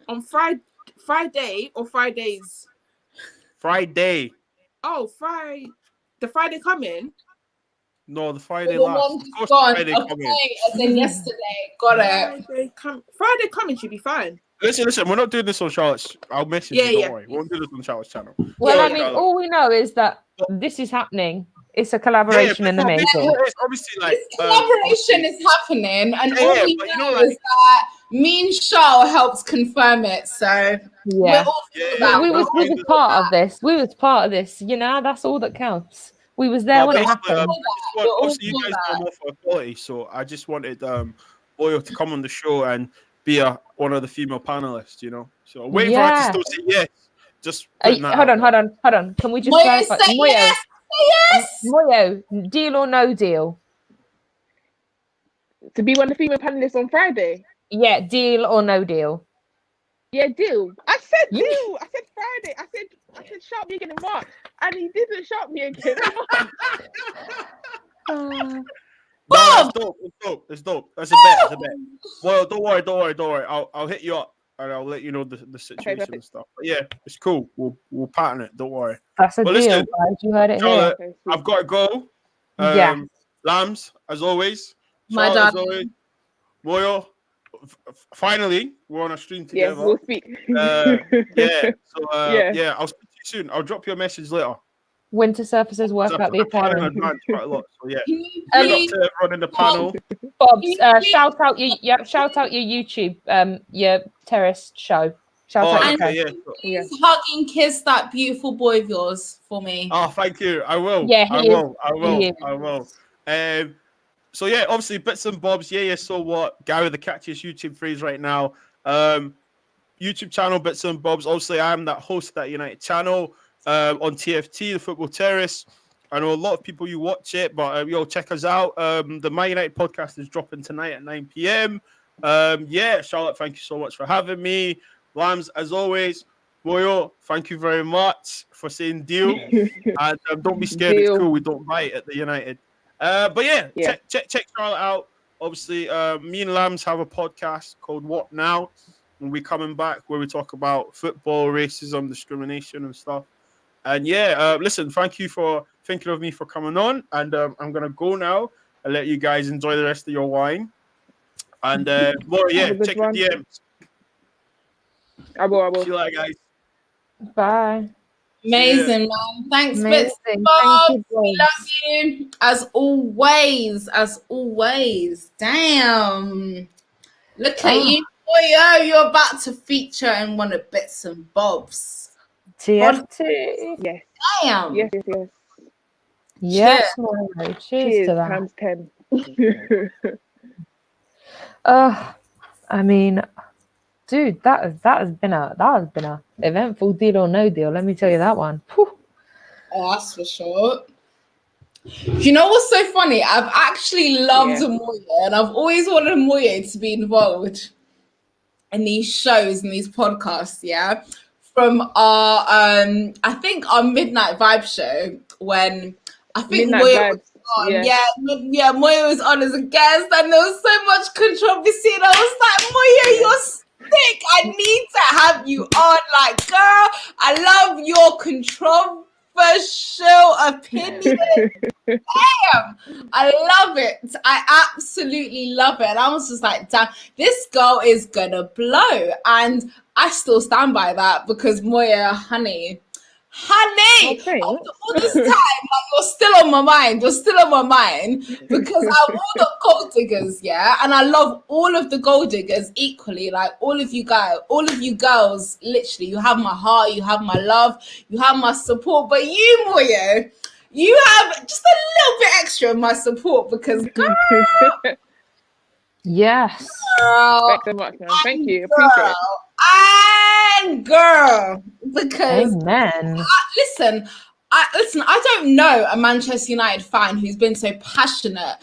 On Friday or Fridays? Friday. Oh, the Friday coming? No, the Friday The last. one Of course, gone. Friday Okay, coming. as in yesterday. Got it. Friday coming should be fine. Listen, we're not doing this on Charlotte's. I'll message you, don't worry. We won't do this on Charlotte's channel. Well, Yeah, I mean, all we know is that this is happening. It's a collaboration in the making. It's obviously like This collaboration is happening, and all we but you know know, like- is that me and Charles helped confirm it. So we're Yeah, all for Yeah, that. we was part of this. We was part of this. You know, that's all that counts. We was there when it happened. Obviously, you guys know more for equality, so I just wanted Boyo to come on the show and be one of the female panelists. You know, so waiting for her to still say yes. Just Hold on. Can we just Moyo, clarify? say yes. Say yes. Moyo, deal or no deal? To be one of the female panelists on Friday. Yeah, deal or no deal? Yeah, deal. I said deal. I said Friday. I said shout me again in March, and he didn't shout me again. No, it's dope. It's dope. That's a bet. Well, don't worry. I'll hit you up and I'll let you know the situation and stuff. But yeah, it's cool. We'll pattern it. Don't worry. That's a But deal, listen, guys. You heard it Charlotte, here. I've got to go. Yeah. Lambs, as always. My Charlotte, as darling. always. Moyo, finally, we're on a stream Yeah, together. we'll speak. Yeah. I'll speak to you soon. I'll drop you a message later. Winter surfaces work out the In apartment. advance quite a lot. So yeah. Can you Shout out please- to everyone in the panel. Bobs, shout out your YouTube, your terrace show. Shout out your okay, show. yeah. please hug and kiss that beautiful boy of yours for me? Oh, thank you. I will. Yeah, I he is. will. I will. He is. I will. So yeah, obviously bits and bobs. Yeah. So what? Gary the catchiest YouTube phrase right now. YouTube channel bits and bobs. Obviously, I am that host of that United channel on TFT, the Football Terrace. I know a lot of people you watch it, but check us out. The My United podcast is dropping tonight at 9 p.m. Charlotte, thank you so much for having me. Lambs, as always. Moyo, thank you very much for saying deal. And don't be scared, Deal. it's cool. We don't bite at the United. But yeah. Check Charlotte out. Obviously, me and Lambs have a podcast called What Now? And we're coming back where we talk about football, racism, discrimination, and stuff. And listen, thank you for thinking of me for coming on. And I'm going to go now and let you guys enjoy the rest of your wine. And more, check your DMs. I will. See you later, guys. Bye. Amazing, man. Thanks, Amazing. Bits. Thank you, We love you as always. Damn. Look at you. Boy, you're about to feature in one of Bits and Bobs. TFT. Yes. Damn. Yes. Yes, Mario. Cheers to that. Times 10. I mean, dude, that has been a eventful deal or no deal. Let me tell you that one. Whew. Oh, that's for sure. You know what's so funny? I've actually loved Moye, and I've always wanted Moye to be involved in these shows and these podcasts. Yeah, from our I think our Midnight Vibe show when I think Midnight Moye Vibes. was on. Yeah, Moye was on as a guest, and there was so much controversy, and I was like, Moye, you're sick. I need to have you on. Like, girl, I love your controversial opinion. Damn, I love it. I absolutely love it. And I was just like, damn, this girl is gonna blow. And I still stand by that because Moya, honey, Okay. after all this time, like, you're still on my mind because I'm all the gold diggers, yeah, and I love all of the gold diggers equally. Like all of you girls, literally, you have my heart, you have my love, you have my support. But you, Moya, you have just a little bit extra of my support because, girl, Yes. Thanks so much, man. Thank you. Appreciate it. And girl, because Amen. listen, I don't know a Manchester United fan who's been so passionate,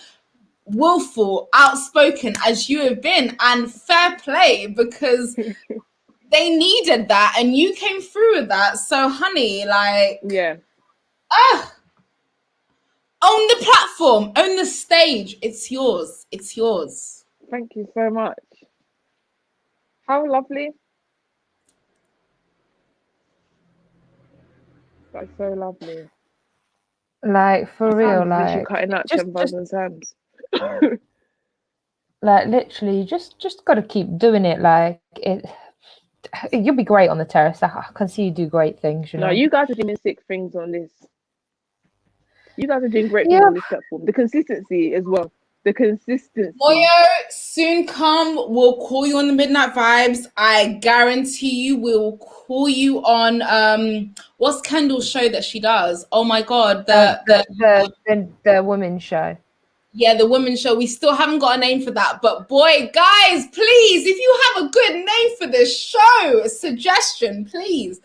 willful, outspoken as you have been, and fair play because they needed that and you came through with that. So, honey, like, Yeah. own the platform, own the stage. It's yours. It's yours. Thank you so much. How lovely. That's so lovely. Like for real, Sounds literally like cutting out just- 10,000 Sams. like literally just gotta keep doing it. Like you'll be great on the terrace. I can see you do great things, you know. No, you guys are doing sick things on this. You guys are doing great things Yeah. on this platform. The consistency as well. The consistency. Moyo, soon come. We'll call you on the Midnight Vibes. I guarantee you we'll call you on what's Kendall's show that she does? Oh my god, the women's show. the women's show. We still haven't got a name for that. But boy, guys, please, if you have a good name for this show, a suggestion, please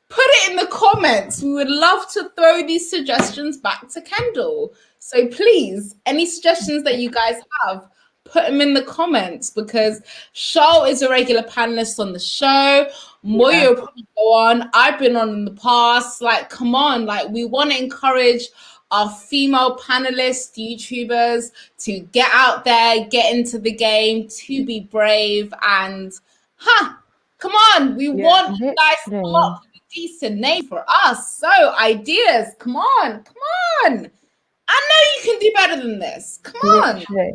put it in the comments. We would love to throw these suggestions back to Kendall. So please, any suggestions that you guys have, put them in the comments because Charlotte is a regular panelist on the show. Moya will probably go on. I've been on in the past. Like, come on. Like, we want to encourage our female panelists, YouTubers, to get out there, get into the game, to be brave. And, come on. We want you guys to come up with a decent name for us. So, ideas. Come on. I know you can do better than this. Come on. Literally.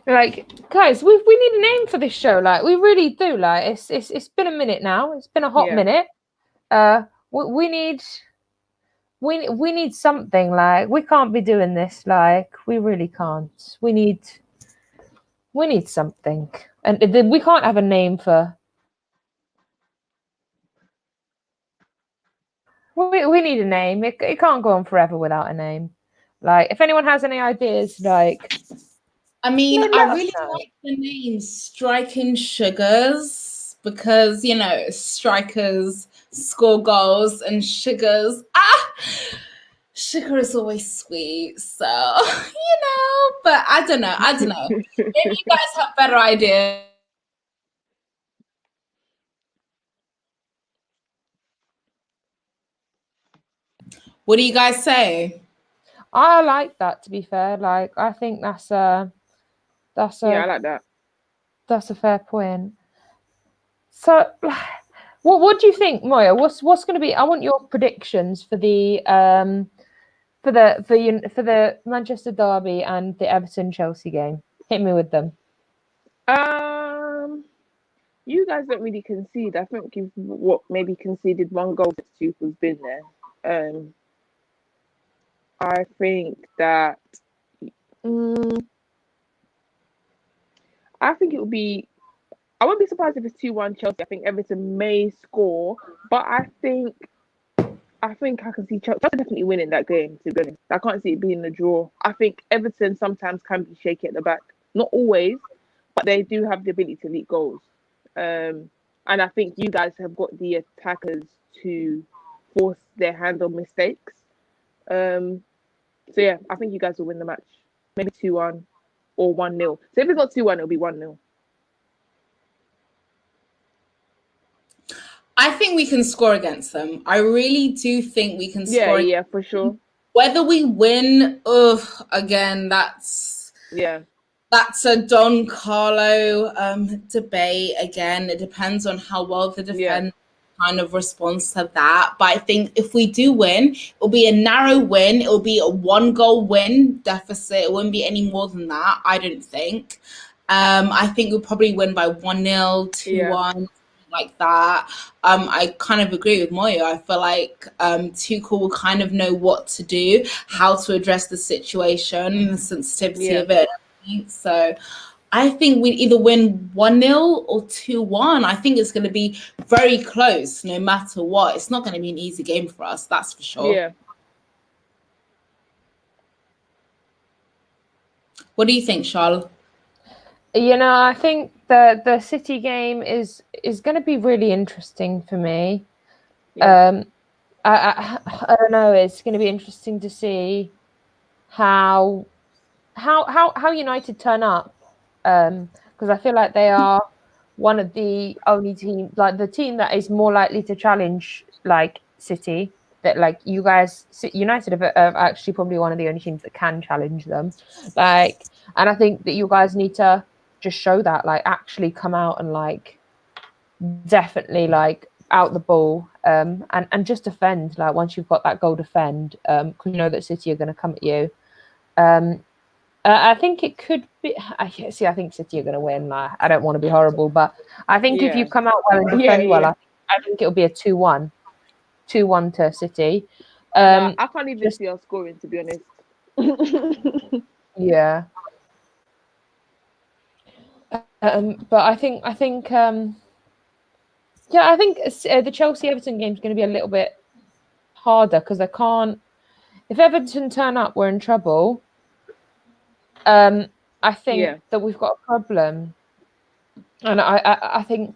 Like, guys, we need a name for this show. Like, we really do. Like, it's been a minute now. It's been a hot Yeah. minute. We need we need something. Like, we can't be doing this. Like, we really can't. We need something, and we can't have a name for. We need a name. It can't go on forever without a name. Like, if anyone has any ideas, like, I mean, let I us really know. like the name Striking Sugars because, you know, strikers score goals and sugars. Sugar is always sweet. So, you know, but I don't know. Maybe you guys have better ideas. What do you guys say? I like that. To be fair, like, I think that's a Yeah, I like that. that's a fair point. So, what do you think, Moya? What's going to be? I want your predictions for the for the Manchester Derby and the Everton Chelsea game. Hit me with them. You guys don't really concede. I think you've maybe conceded one goal since Tuchel's been there. I think that. I think it would be. I wouldn't be surprised if it's 2-1 Chelsea. I think Everton may score, but I think I can see Chelsea definitely winning that game. To be honest, I can't see it being a draw. I think Everton sometimes can be shaky at the back, not always, but they do have the ability to leak goals. And I think you guys have got the attackers to force their hand on mistakes. So yeah, I think you guys will win the match. Maybe 2-1 or 1-0. So if it's not 2-1, it'll be 1-0. I think we can score against them. I really do think we can score. Yeah, for sure. Whether we win, again, that's a Don Carlo debate. Again, it depends on how well the defense kind of responds to that. But I think if we do win, it'll be a narrow win. It'll be a 1-goal win deficit. It won't be any more than that, I don't think. I think we'll probably win by 1-0, 2-1. Like that. I kind of agree with Moya. I feel like Tuchel will kind of know what to do, how to address the situation, the sensitivity of it. So I think we either win 1-0 or 2-1. I think it's going to be very close no matter what. It's not going to be an easy game for us, that's for sure. Yeah. What do you think, Charlotte? You know, I think the City game is going to be really interesting for me. Yeah. I don't know. It's going to be interesting to see how United turn up, because I feel like they are one of the only teams, like the team that is more likely to challenge like City. That like you guys, United are actually probably one of the only teams that can challenge them. Like, and I think that you guys need to just show that, like, actually come out and like definitely like out the ball, and just defend. Like, once you've got that goal, defend, because you know that City are going to come at you. I think it could be. I think City are going to win. Like, I don't want to be horrible, but I think if you come out well and defend well, I think it'll be a 2-1 to City. I can't even see us scoring, to be honest. Yeah. But I think the Chelsea Everton game is going to be a little bit harder because they can't. If Everton turn up, we're in trouble. I think that we've got a problem, and I think,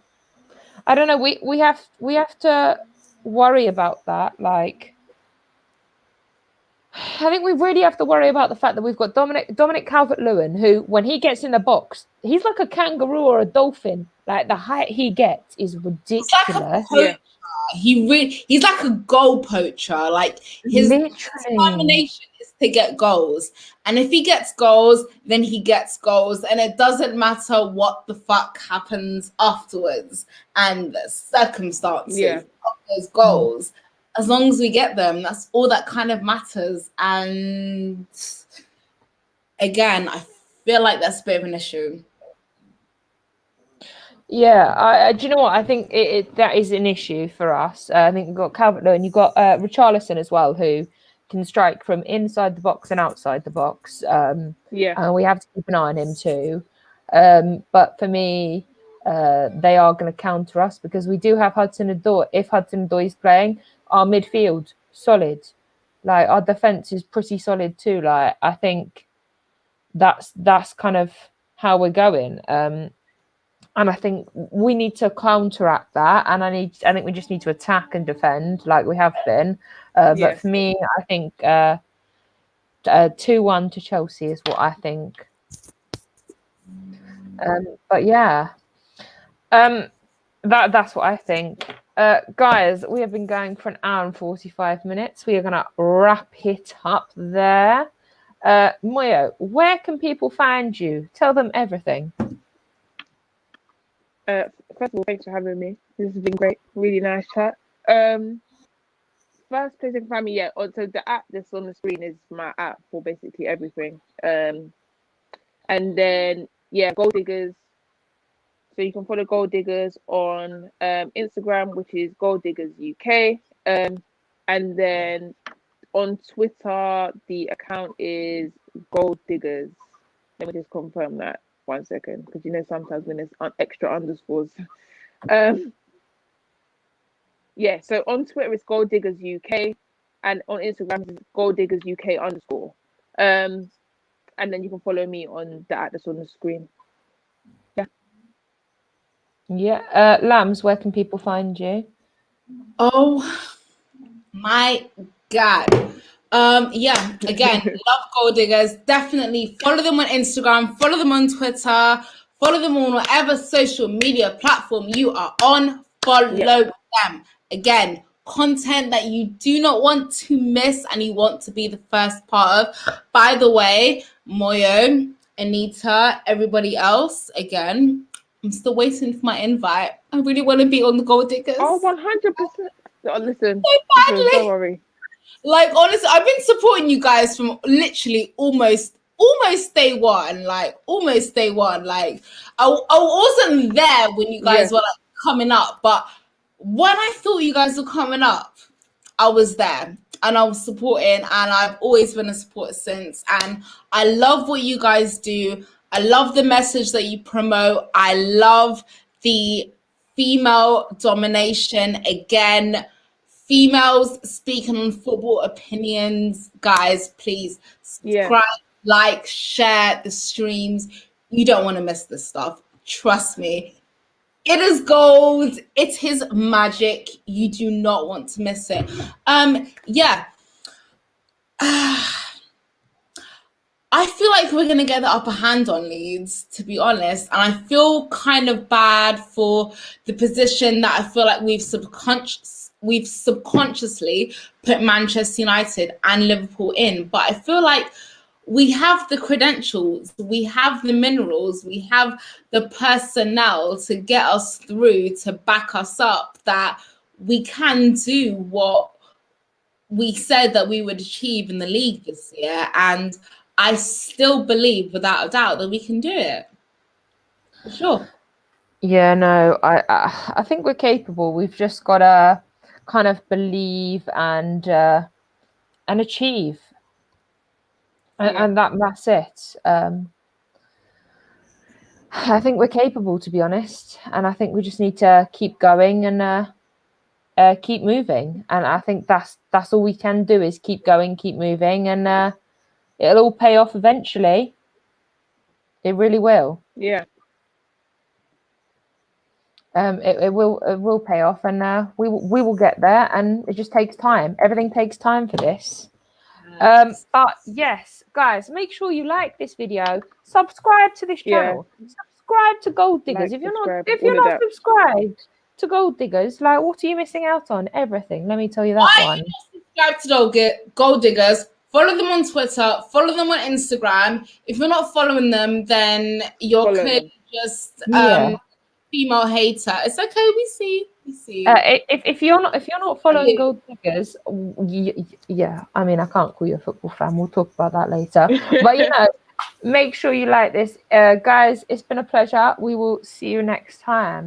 I don't know. We have to worry about that. Like, I think we really have to worry about the fact that we've got Dominic Calvert-Lewin, who, when he gets in the box, he's like a kangaroo or a dolphin. Like, the height he gets is ridiculous. He's like a goal poacher. Like, his determination is to get goals, and if he gets goals, then he gets goals, and it doesn't matter what the fuck happens afterwards and the circumstances of those goals. As long as we get them, that's all that kind of matters. And again, I feel like that's a bit of an issue. Yeah, do you know what? I think that is an issue for us. I think you've got Calvert-Lewin, you've got Richarlison as well, who can strike from inside the box and outside the box. Yeah. And we have to keep an eye on him too. But for me, they are going to counter us because we do have Hudson-Odoi. If Hudson-Odoi is playing, our midfield solid, like our defense is pretty solid too. Like I think that's kind of how we're going. And I think we need to counteract that. And I think we just need to attack and defend like we have been. But for me, I think 2-1 to Chelsea is what I think. But yeah, that's what I think. Guys, we have been going for an hour and 45 minutes. We are going to wrap it up there. Moyo, where can people find you? Tell them everything. First of all, thanks for having me. This has been great. Really nice chat. First place you can find me, so the app that's on the screen is my app for basically everything. And then, Gold Diggers. So you can follow Gold Diggers on Instagram, which is Gold Diggers UK. And then on Twitter, the account is Gold Diggers. Let me just confirm that. 1 second, because sometimes when there's extra underscores. So on Twitter it's Gold Diggers UK, and on Instagram it's Gold Diggers UK _. And then you can follow me on the app that's on the screen. Lambs, where can people find you? Oh my God. Again, love Gold Diggers. Definitely follow them on Instagram, follow them on Twitter, follow them on whatever social media platform you are on. Follow them. Again, content that you do not want to miss and you want to be the first part of. By the way, Moyo, Anita, everybody else, again, I'm still waiting for my invite. I really want to be on the Gold Diggers. Oh, 100%. Oh, listen, don't worry. Like, honestly, I've been supporting you guys from literally almost day one. Like, almost day one. Like, I wasn't there when you guys were like coming up, but when I thought you guys were coming up, I was there and I was supporting, and I've always been a supporter since. And I love what you guys do. I love the message that you promote. I love the female domination. Again, females speaking on football opinions. Guys, please subscribe, like, share the streams. You don't want to miss this stuff. Trust me. It is gold. It is magic. You do not want to miss it. I feel like we're going to get the upper hand on Leeds, to be honest. And I feel kind of bad for the position that I feel like we've subconsciously put Manchester United and Liverpool in. But I feel like we have the credentials, we have the minerals, we have the personnel to get us through, to back us up, that we can do what we said that we would achieve in the league this year. And I still believe, without a doubt, that we can do it. For sure. Yeah, no, I think we're capable. We've just got to kind of believe and achieve. And that's it. I think we're capable, to be honest. And I think we just need to keep going and keep moving. And I think that's all we can do, is keep going, keep moving, and it'll all pay off eventually. It really will. Yeah. It will pay off, and we will get there. And it just takes time. Everything takes time for this. But yes, guys, make sure you like this video. Subscribe to this channel. Subscribe to Gold Diggers. If you're not subscribed to Gold Diggers, like, what are you missing out on? Everything. Let me tell you that one. Subscribe to Gold Diggers. Follow them on Twitter. Follow them on Instagram. If you're not following them, then you're clearly just female hater. It's okay. We see. If you're not following Gold Diggers, I mean, I can't call you a football fan. We'll talk about that later. But Make sure you like this. Guys, it's been a pleasure. We will see you next time.